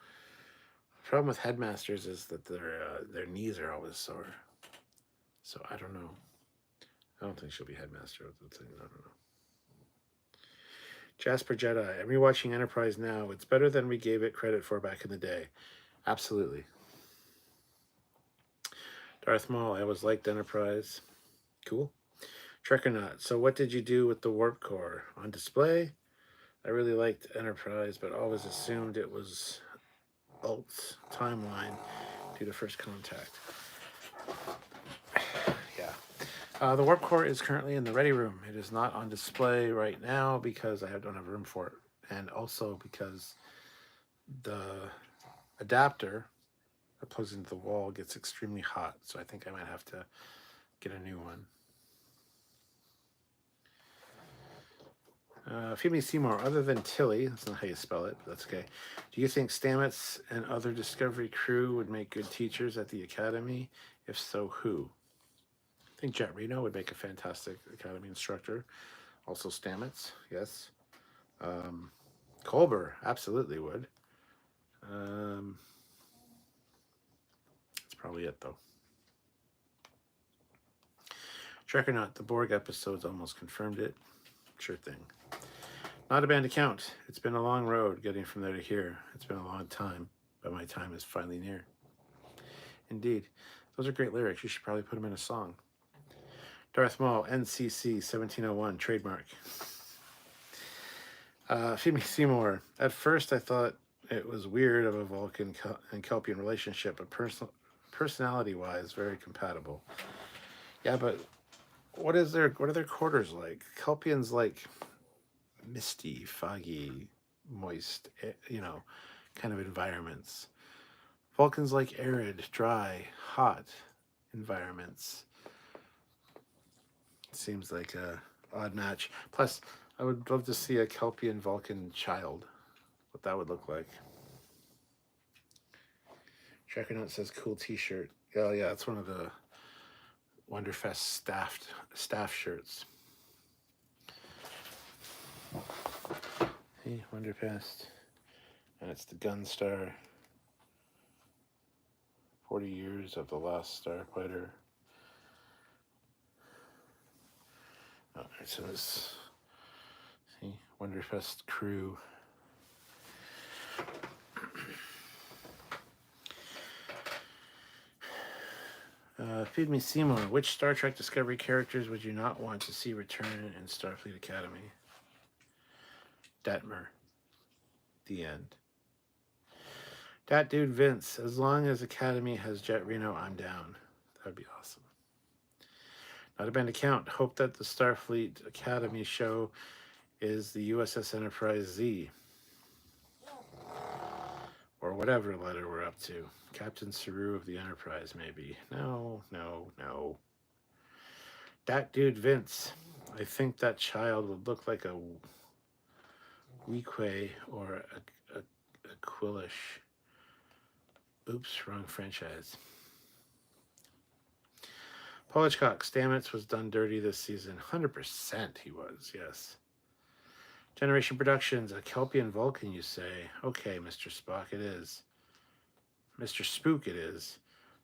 The problem with headmasters is that their knees are always sore. So I don't know. I don't think she'll be headmaster of the thing. I don't know. Jasper Jedi. I'm rewatching Enterprise now. It's better than we gave it credit for back in the day. Absolutely. Darth Maul. I always liked Enterprise. Cool. Trekyards. So what did you do with the warp core? On display? I really liked Enterprise, but always assumed it was Alt's timeline due to First Contact. Yeah. The warp core is currently in the ready room. It is not on display right now because I don't have room for it. And also because the adapter that plugs into the wall gets extremely hot. So I think I might have to get a new one. Phoebe Seymour, other than Tilly, that's not how you spell it, but that's okay. Do you think Stamets and other Discovery crew would make good teachers at the Academy? If so, who? I think Jet Reno would make a fantastic Academy instructor. Also Stamets, yes. Culber absolutely would. That's probably it, though. Trek or not, the Borg episodes almost confirmed it. Sure thing. Not a band account. It's been a long road getting from there to here. It's been a long time, but my time is finally near. Indeed. Those are great lyrics. You should probably put them in a song. Darth Maul, NCC 1701, trademark. Phoebe Seymour. At first, I thought it was weird of a Vulcan and Kelpian relationship, but personality-wise, very compatible. Yeah, but what are their quarters like? Kelpians like misty, foggy, moist, kind of environments. Vulcans like arid, dry, hot environments. Seems like a odd match. Plus, I would love to see a Kelpian Vulcan child. What that would look like. Checkernote says cool t-shirt. Oh yeah, it's one of the Wonderfest staff shirts. Hey, Wonderfest. And it's the Gunstar. 40 years of the last starfighter. Oh, so this, see, Wonderfest crew. Feed Me Seymour. Which Star Trek Discovery characters would you not want to see return in Starfleet Academy? Detmer. The end. Dat Dude Vince. As long as Academy has Jet Reno, I'm down. That'd be awesome. Not a band account. Hope that the Starfleet Academy show is the USS Enterprise Z. Or whatever letter we're up to. Captain Saru of the Enterprise, maybe. No. Dat Dude Vince. I think that child would look like a Weequay or a Quillish. Oops, wrong franchise. Polishcock, Stamets was done dirty this season. 100% he was, yes. Generation Productions, a Kelpian Vulcan, you say? Okay, Mr. Spock, it is. Mr. Spook, it is.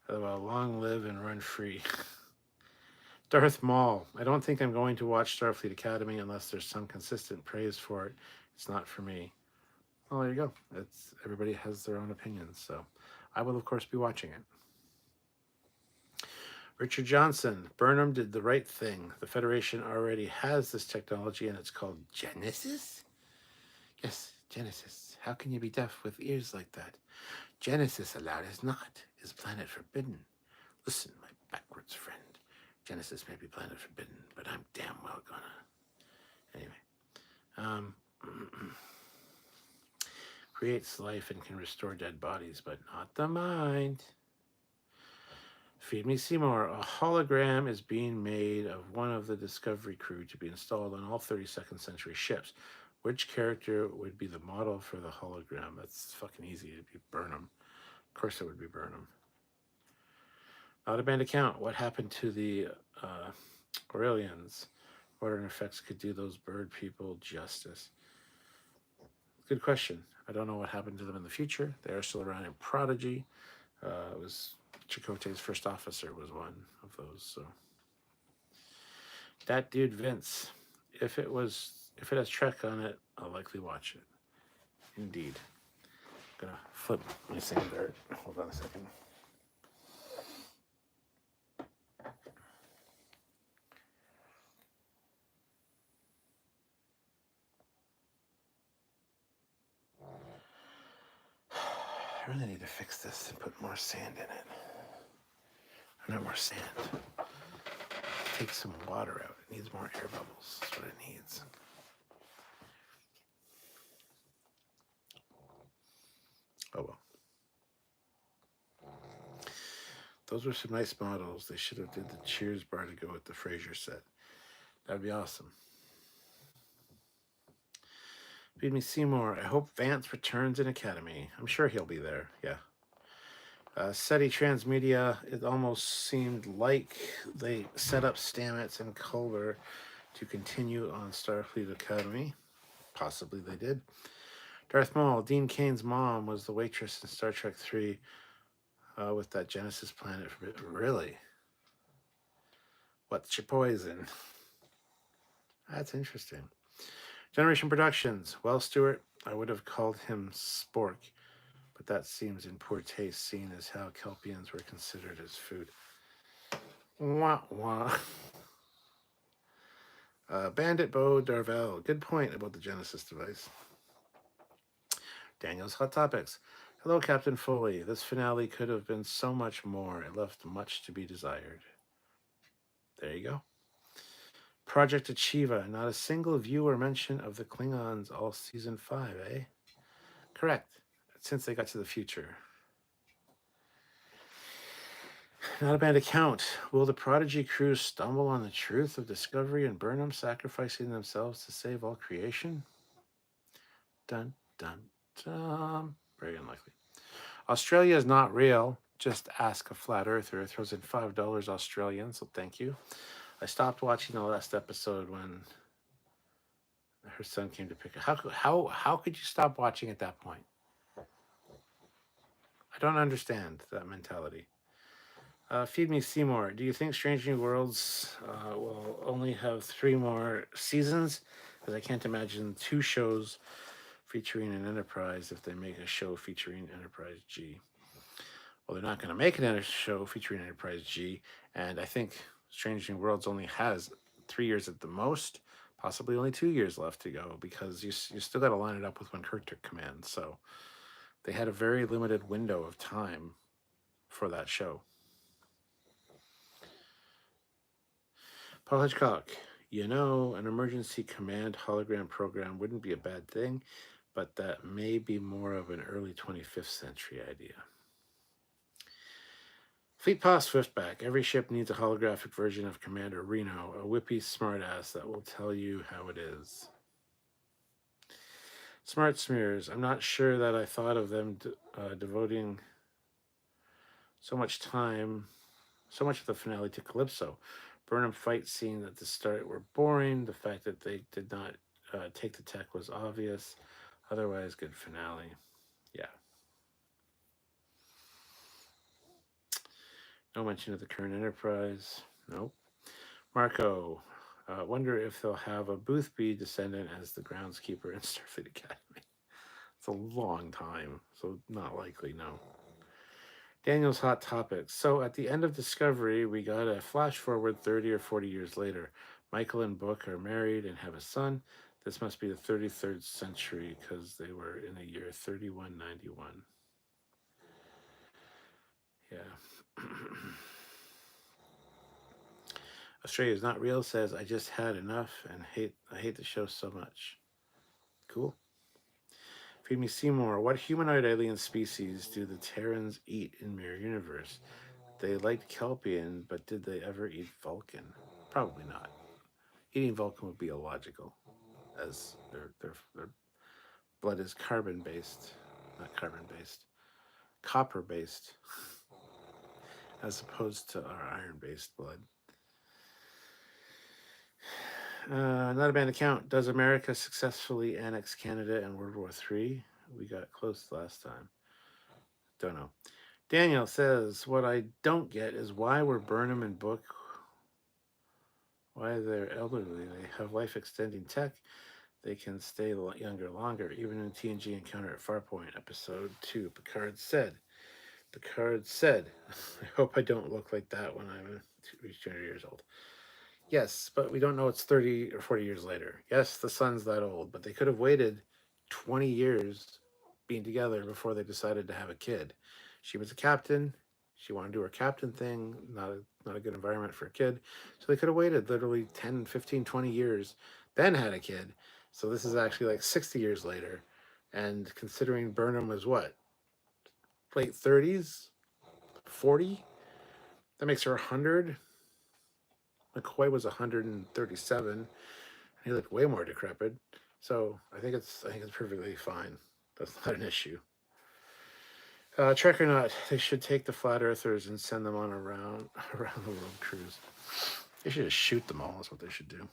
Well, long live and run free. Darth Maul. I don't think I'm going to watch Starfleet Academy unless there's some consistent praise for it. It's not for me. Well, there you go. It's everybody has their own opinions, so I will of course be watching it. Richard Johnson. Burnham did the right thing. The Federation already has this technology, and it's called Genesis. Yes, Genesis. How can you be deaf with ears like that? Genesis allowed is not. Is planet forbidden. Listen, my backwards friend. Genesis may be planet forbidden, but I'm damn well gonna. Anyway. Creates life and can restore dead bodies, but not the mind. Feed Me Seymour. A hologram is being made of one of the Discovery crew to be installed on all 32nd century ships. Which character would be the model for the hologram? That's fucking easy. It'd be Burnham. Of course it would be Burnham. Not a band account. What happened to the Aurelians? Modern effects could do those bird people justice. Good question. I don't know what happened to them in the future. They are still around in Prodigy. It was Chakotay's first officer was one of those. So that dude Vince. If it has Trek on it, I'll likely watch it. Indeed. I'm gonna flip my sand dart. Hold on a second. I really need to fix this and put more sand in it. Not more sand. Take some water out. It needs more air bubbles. That's what it needs. Oh well. Those were some nice models. They should have did the Cheers bar to go with the Frasier set. That'd be awesome. Feed Me Seymour. I hope Vance returns in Academy. I'm sure he'll be there. Yeah. SETI Transmedia. It almost seemed like they set up Stamets and Culver to continue on Starfleet Academy. Possibly they did. Darth Maul. Dean Kane's mom was the waitress in Star Trek 3 with that Genesis planet. Really? What's your poison? That's interesting. Generation Productions. Well, Stewart, I would have called him Spork, but that seems in poor taste, seeing as how Kelpians were considered as food. Wah, wah. Bandit Bo Darvel. Good point about the Genesis device. Daniels Hot Topics. Hello, Captain Foley. This finale could have been so much more. It left much to be desired. There you go. Project Achieva. Not a single view or mention of the Klingons all season 5, eh? Correct. Since they got to the future. Not a bad account. Will the Prodigy crew stumble on the truth of Discovery and Burnham sacrificing themselves to save all creation? Dun, dun, dun. Very unlikely. Australia is not real. Just ask a flat earther. It throws in $5 Australian, so thank you. I stopped watching the last episode when her son came to pick her. How could you stop watching at that point? I don't understand that mentality. Feed Me Seymour. Do you think Strange New Worlds will only have 3 more seasons? Because I can't imagine 2 shows featuring an Enterprise if they make a show featuring Enterprise G. Well, they're not going to make a show featuring Enterprise G, and I think Strange New Worlds only has 3 years at the most, possibly only 2 years left to go, because you still got to line it up with when Kirk took command. So they had a very limited window of time for that show. Paul Hitchcock. You know, an emergency command hologram program wouldn't be a bad thing, but that may be more of an early 25th century idea. Fleet Pass Swiftback. Every ship needs a holographic version of Commander Reno, a whippy smartass that will tell you how it is. Smart Smears. I'm not sure that I thought of them devoting so much of the finale to Calypso. Burnham fight scene at the start were boring. The fact that they did not take the tech was obvious. Otherwise, good finale. Yeah. No mention of the current Enterprise. Nope. Marco, wonder if they'll have a Boothby descendant as the groundskeeper in Starfleet Academy. It's a long time, so not likely, no. Daniel's hot topics. So at the end of Discovery, we got a flash forward 30 or 40 years later. Michael and Book are married and have a son. This must be the 33rd century because they were in the year 3191. Yeah. Australia is not real says I just had enough and I hate the show so much. Cool. Feed me Seymour. What humanoid alien species do the Terrans eat in Mirror Universe? They liked Kelpian, but did they ever eat Vulcan? Probably not. Eating Vulcan would be illogical, as their blood is carbon based, not carbon based, copper based, as opposed to our iron based blood. Not a bad account. Does America successfully annex Canada in World War III? We got close last time. Don't know. Daniel says, what I don't get is why were Burnham and Book, why they're elderly. They have life extending tech. They can stay younger longer. Even in TNG Encounter at Farpoint, episode 2, Picard said, I hope I don't look like that when I'm 200 years old. Yes, but we don't know it's 30 or 40 years later. Yes, the son's that old, but they could have waited 20 years being together before they decided to have a kid. She was a captain. She wanted to do her captain thing, not a good environment for a kid. So they could have waited literally 10, 15, 20 years, then had a kid. So this is actually like 60 years later. And considering Burnham was what? Late 30s? 40? That makes her 100. McCoy was 137. He looked way more decrepit. So I think it's perfectly fine. That's not an issue. Trek or not, they should take the flat earthers and send them on around the world cruise. They should just shoot them all. That's what they should do.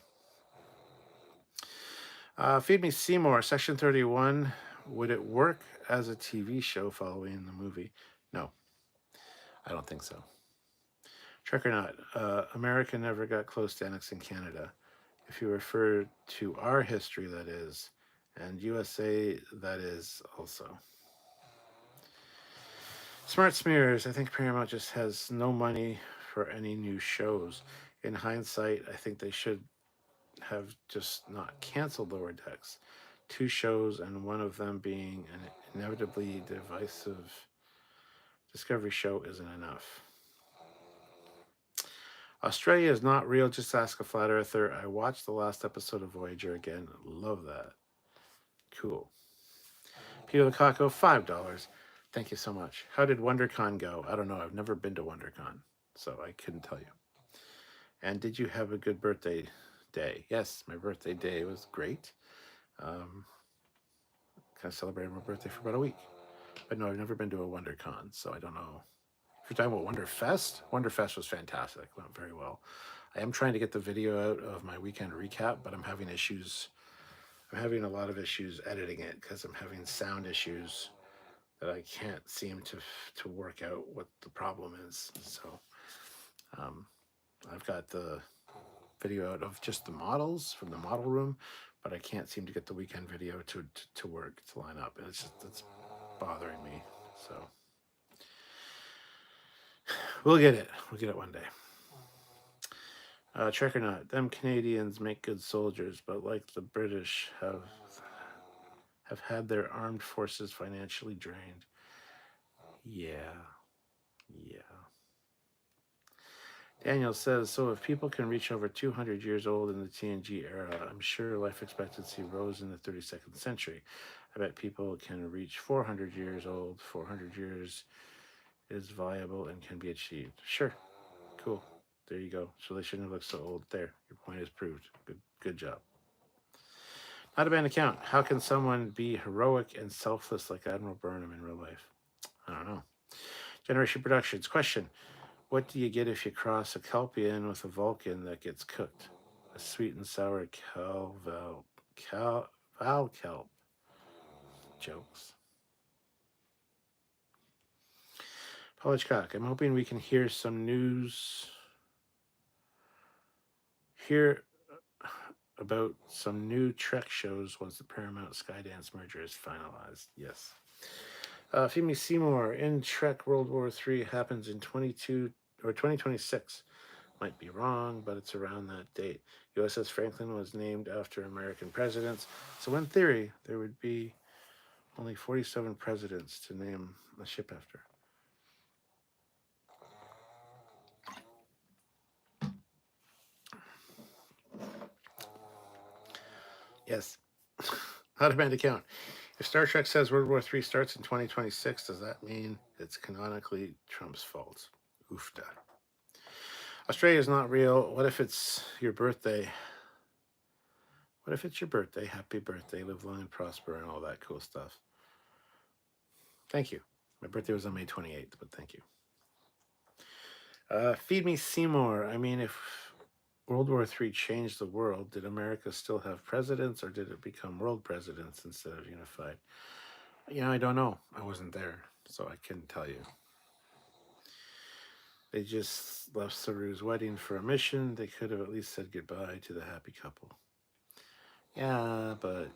Feed Me Seymour, Section 31. Would it work as a TV show following the movie? No, I don't think so. Trek or not, America never got close to annexing Canada. If you refer to our history, that is, and USA, that is also. Smart Smears, I think Paramount just has no money for any new shows. In hindsight, I think they should have just not canceled Lower Decks. 2 shows, and one of them being an inevitably divisive Discovery show isn't enough. Australia is not real, just ask a flat earther. I watched the last episode of Voyager again. Love that. Cool. Peter Lukaku, $5. Thank you so much. How did WonderCon go? I don't know. I've never been to WonderCon, so I couldn't tell you. And did you have a good birthday day? Yes, my birthday day was great. Kind of celebrated my birthday for about a week. But no, I've never been to a WonderCon, so I don't know. If you're talking about Wonderfest was fantastic. Went very well. I am trying to get the video out of my weekend recap, but I'm having issues. I'm having a lot of issues editing it because I'm having sound issues that I can't seem to work out what the problem is. So I've got the video out of just the models from the model room, but I can't seem to get the weekend video to work, to line up. And it's bothering me. So we'll get it. We'll get it one day. Trek or not, them Canadians make good soldiers, but like the British have had their armed forces financially drained. Yeah. Daniel says, so if people can reach over 200 years old in the TNG era, I'm sure life expectancy rose in the 32nd century. I bet people can reach 400 years old. 400 years is viable and can be achieved. Sure. Cool. There you go. So they shouldn't have looked so old. There. Your point is proved. Good job. Not a bad account. How can someone be heroic and selfless like Admiral Burnham in real life? I don't know. Generation Productions. Question. What do you get if you cross a Kelpian with a Vulcan that gets cooked? A sweet and sour Val kelp. Jokes. Paul Hitchcock. I'm hoping we can hear some news Hear about some new Trek shows once the Paramount Skydance merger is finalized. Yes. Femi Seymour in Trek World War III happens in 2026. Might be wrong, but it's around that date. USS Franklin was named after American presidents, so in theory, there would be only 47 presidents to name a ship after. Yes. Not a bad account. If Star Trek says World War III starts in 2026, does that mean it's canonically Trump's fault? Oofda. Australia is not real. What if it's your birthday? What if it's your birthday? Happy birthday. Live long and prosper and all that cool stuff. Thank you. My birthday was on May 28th, but thank you. Feed me Seymour. I mean, if World War III changed the world, did America still have presidents or did it become world presidents instead of unified? I don't know. I wasn't there, so I couldn't tell you. They just left Saru's wedding for a mission. They could have at least said goodbye to the happy couple. Yeah, but,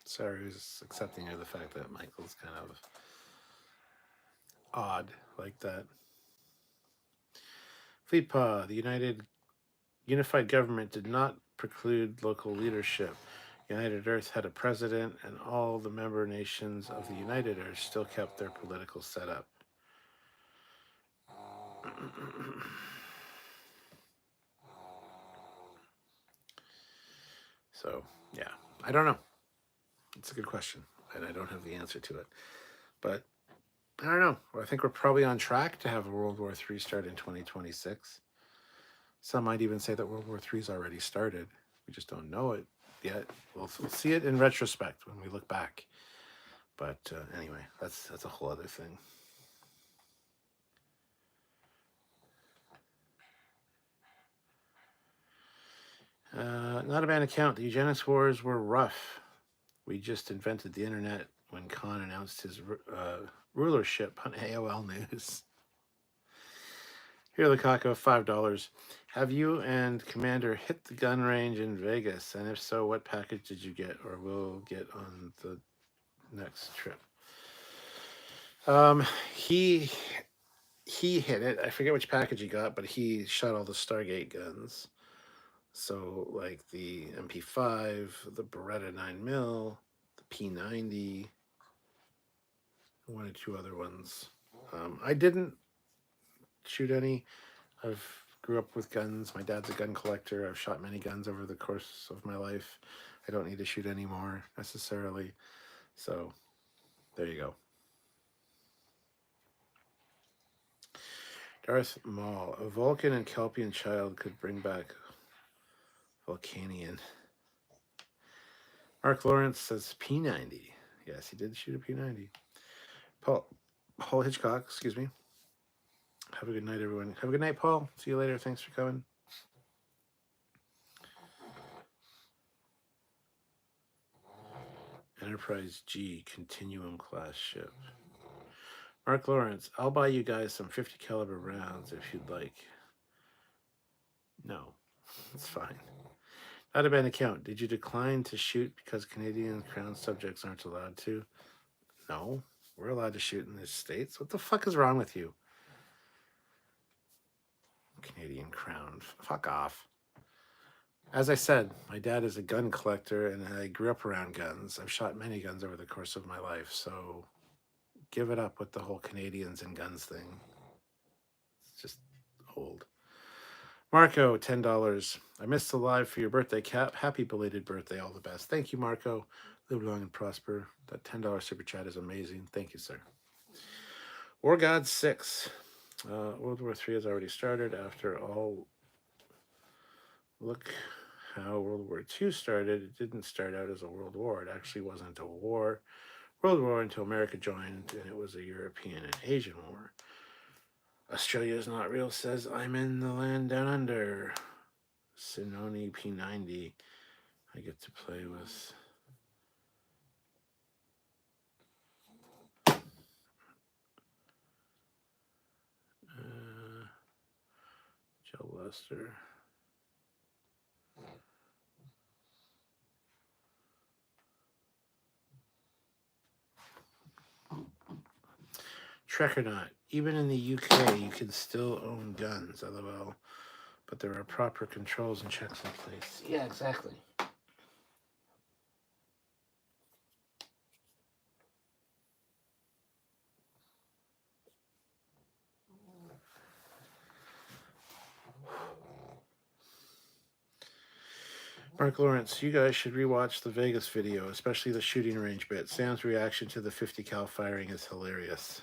Saru's accepting of the fact that Michael's kind of odd like that. Fleetpaw, the unified government did not preclude local leadership. United Earth had a president, and all the member nations of the United Earth still kept their political setup. So, yeah, I don't know. It's a good question, and I don't have the answer to it. But I don't know. I think we're probably on track to have a World War III start in 2026. Some might even say that World War III's already started. We just don't know it yet. We'll see it in retrospect when we look back. But anyway, that's a whole other thing. Not a bad account. The eugenics wars were rough. We just invented the internet when Khan announced his rulership on AOL News. Here, Lukaku, $5. Have you and Commander hit the gun range in Vegas? And if so, what package did you get or will get on the next trip? He hit it. I forget which package he got, but he shot all the Stargate guns. So, like the MP5, the Beretta 9mm, the P90, one or two other ones. I didn't shoot any. I've grew up with guns. My dad's a gun collector. I've shot many guns over the course of my life. I don't need to shoot any more necessarily. So, there you go. Darth Maul. A Vulcan and Kelpian child could bring back Vulcanian. Mark Lawrence says P90. Yes, he did shoot a P90. Paul Hitchcock, excuse me. Have a good night, everyone. Have a good night, Paul. See you later. Thanks for coming. Enterprise G Continuum class ship. Mark Lawrence, I'll buy you guys some 50 caliber rounds if you'd like. No, it's fine. Not a bad account. Did you decline to shoot because Canadian Crown subjects aren't allowed to? No, we're allowed to shoot in the States. What the fuck is wrong with you? Canadian Crown. Fuck off. As I said, my dad is a gun collector and I grew up around guns. I've shot many guns over the course of my life, so give it up with the whole Canadians and guns thing. It's just old. Marco, $10. I missed the live for your birthday, Cap. Happy belated birthday. All the best. Thank you, Marco. Live long and prosper. That $10 super chat is amazing. Thank you, sir. War God 6. World War III has already started. After all, look how World War II started. It didn't start out as a world war. It actually wasn't a war. World War until America joined, and it was a European and Asian war. Australia is not real, says I'm in the land down under. Sinoni P90. I get to play with. Joe Lester. Trekyard. Even in the UK, you can still own guns, LOL. But there are proper controls and checks in place. Yeah, exactly. Mark Lawrence, you guys should rewatch the Vegas video, especially the shooting range bit. Sam's reaction to the 50 cal firing is hilarious.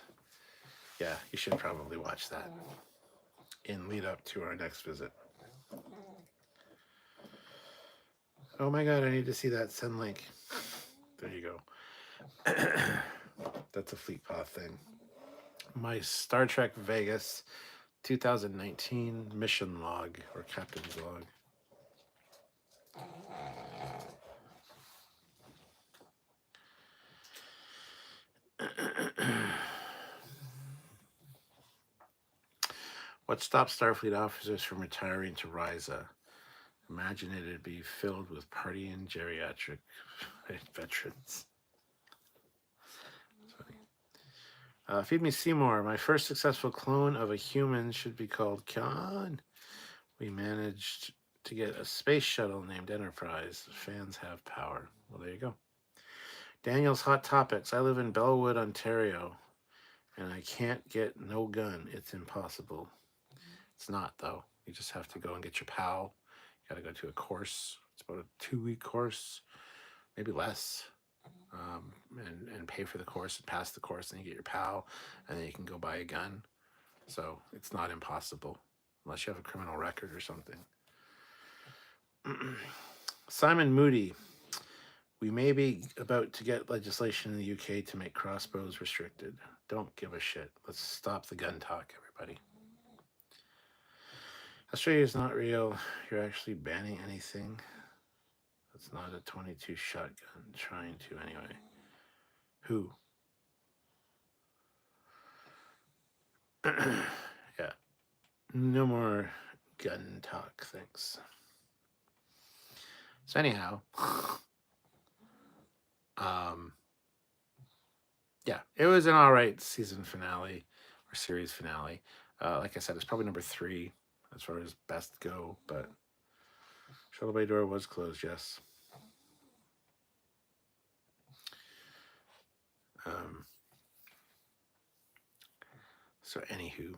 Yeah, you should probably watch that in lead up to our next visit. Oh my god, I need to see that. Send link. There you go. That's a Fleet Paw thing. My Star Trek Vegas 2019 mission log, or captain's log. What stops Starfleet officers from retiring to Risa? Imagine it'd be filled with partying geriatric veterans. Feed me Seymour. My first successful clone of a human should be called Khan. We managed to get a space shuttle named Enterprise. Fans have power. Well, there you go. Daniel's Hot Topics. I live in Bellwood, Ontario, and I can't get no gun. It's impossible. It's not, though. You just have to go and get your PAL. You got to go to a course. It's about a 2-week course, maybe less, and pay for the course and pass the course, and you get your PAL, and then you can go buy a gun. So it's not impossible, unless you have a criminal record or something. Simon Moody. We may be about to get legislation in the UK to make crossbows restricted. Don't give a shit. Let's stop the gun talk, everybody. Australia is not real. You're actually banning anything. That's not a 22 shotgun. Trying to anyway. Who? Yeah. No more gun talk, thanks. So anyhow, yeah, it was an all right season finale or series finale. Like I said, it's probably number 3 as far as best go, but Shuttle Bay door was closed, yes. So anywho,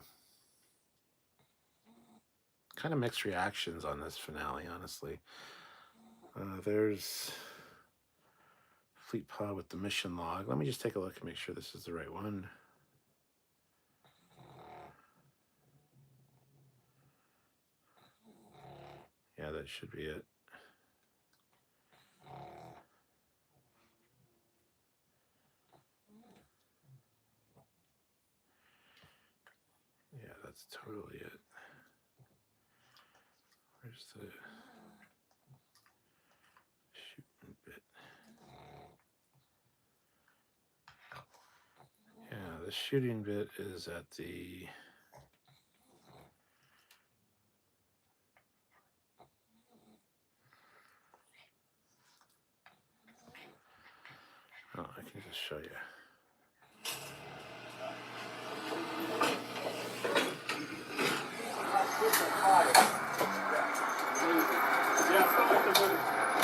kind of mixed reactions on this finale, honestly. There's Fleet Paw with the mission log. Let me just take a look and make sure this is the right one. Yeah, that should be it. Yeah, that's totally it. Where's the shooting bit? Yeah, the shooting bit is at the... Oh, I can just show you.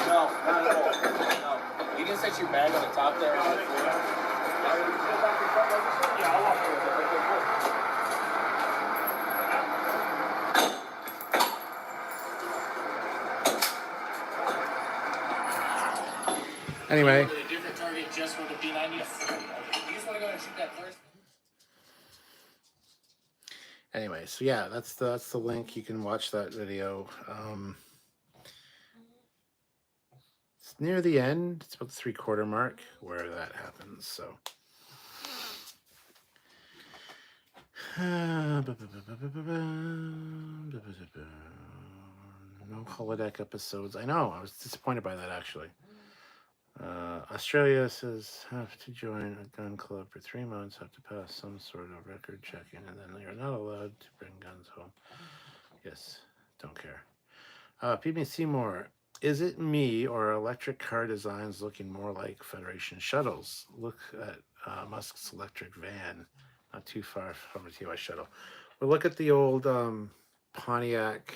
No, not at all. No. You didn't set your bag on the top there on the floor? Yeah, I'll walk through it. Anyway. A different target just for the P90? You just want to go and shoot that first? Anyway, so yeah, that's the link. You can watch that video. It's near the end. It's about the 3/4 mark where that happens. So no holodeck episodes. I know. I was disappointed by that, actually. Australia says have to join a gun club for 3 months, have to pass some sort of record checking, and then you're not allowed to bring guns home. Yes, don't care. PB Seymour, is it me or electric car designs looking more like Federation shuttles? Look at Musk's electric van. not too far from a TY shuttle. We'll look at the old Pontiac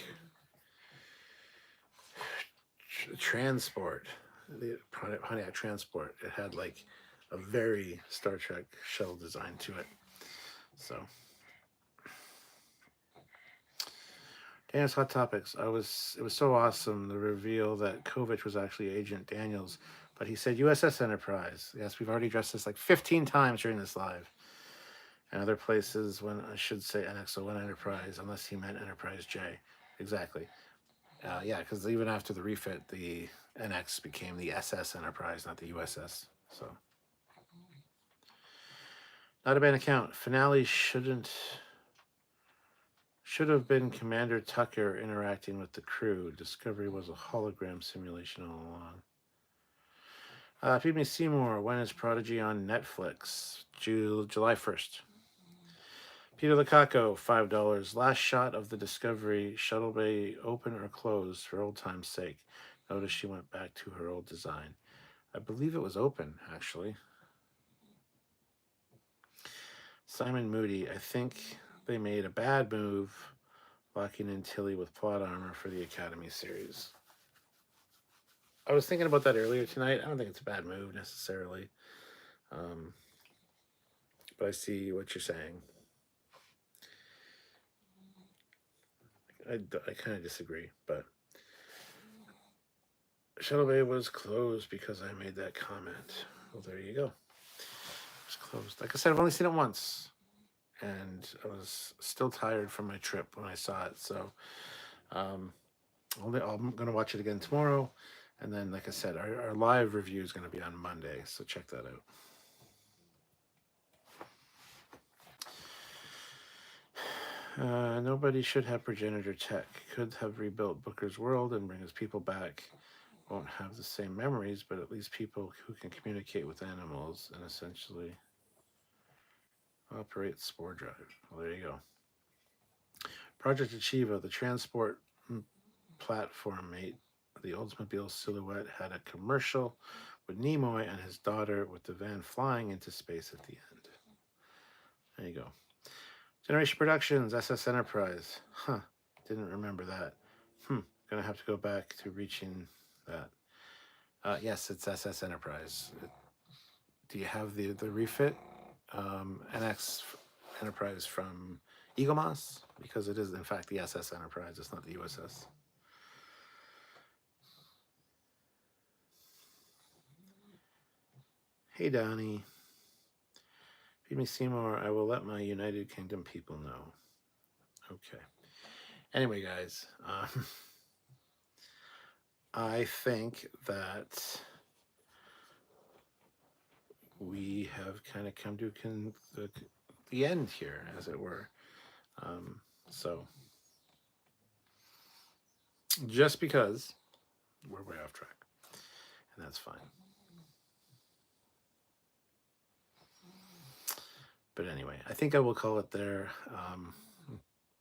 transport, the Pontiac transport. It had like a very Star Trek shuttle design to it. So, Daniels Hot Topics. It was so awesome, the reveal that Kovich was actually Agent Daniels, but he said USS Enterprise. Yes, we've already addressed this like 15 times during this live. And other places when I should say NX01 Enterprise, unless he meant Enterprise J. Exactly. Yeah, because even after the refit, the NX became the SS Enterprise, not the USS. So, not a bad account. Finale should have been Commander Tucker interacting with the crew. Discovery was a hologram simulation all along. Phoebe Seymour, when is Prodigy on Netflix? July 1st. Peter Lukaku, $5. Last shot of the Discovery shuttle bay open or closed for old time's sake. Notice she went back to her old design. I believe it was open, actually. Simon Moody, I think they made a bad move locking in Tilly with plot armor for the Academy series. I was thinking about that earlier tonight. I don't think it's a bad move necessarily. But I see what you're saying. I kind of disagree, but Shuttle Bay was closed because I made that comment. Well, there you go. It was closed. Like I said, I've only seen it once, and I was still tired from my trip when I saw it. So I'm going to watch it again tomorrow. And then, like I said, our live review is going to be on Monday. So check that out. Nobody should have progenitor tech. Could have rebuilt Booker's world and bring his people back. Won't have the same memories, but at least people who can communicate with animals and essentially operate spore drive. Well, there you go. Project Achieva, the transport platform mate. The Oldsmobile silhouette had a commercial with Nimoy and his daughter with the van flying into space at the end. There you go. Generation Productions, SS Enterprise. Huh, didn't remember that. Gonna have to go back to reaching that. Yes, it's SS Enterprise. Do you have the refit? NX Enterprise from Eagle Moss? Because it is, in fact, the SS Enterprise. It's not the USS. Hey, Donnie. Feed me Seymour. I will let my United Kingdom people know. Okay. Anyway, guys, I think that we have kind of come to the end here, as it were. So, just because we're way off track, and that's fine. But anyway, I think I will call it there.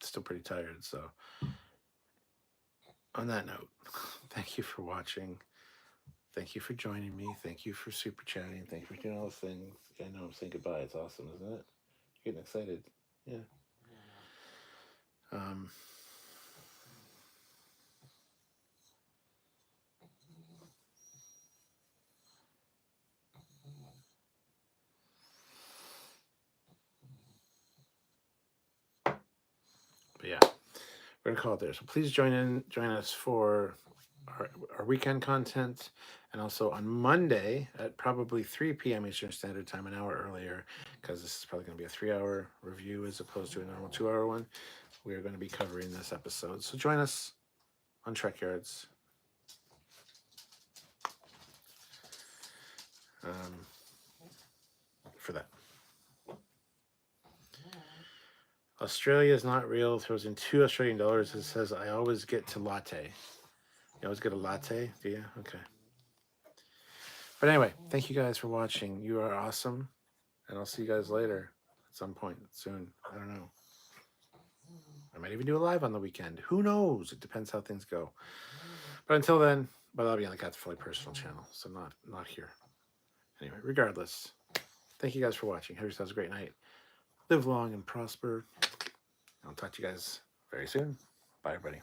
Still pretty tired, so on that note, thank you for watching. Thank you for joining me. Thank you for super chatting. Thank you for doing all the things. I know I'm saying goodbye. It's awesome, isn't it? You're getting excited. Yeah. But yeah, we're gonna call it there. So please join us for our weekend content, and also on Monday at probably 3 p.m. Eastern Standard Time, an hour earlier, because this is probably going to be a 3-hour review as opposed to a normal 2-hour one. We are going to be covering this episode, so join us on Trekyards. For that. Australia is not real. Throws in $2 Australian. It says, I always get to latte. You always get a latte, do you? Okay. But anyway, thank you guys for watching. You are awesome. And I'll see you guys later at some point soon. I don't know. I might even do a live on the weekend. Who knows? It depends how things go. But until then, but I'll be on the Cat Foley personal channel, so not here. Anyway, regardless, thank you guys for watching. Have yourselves a great night. Live long and prosper. I'll talk to you guys very soon. Bye, everybody.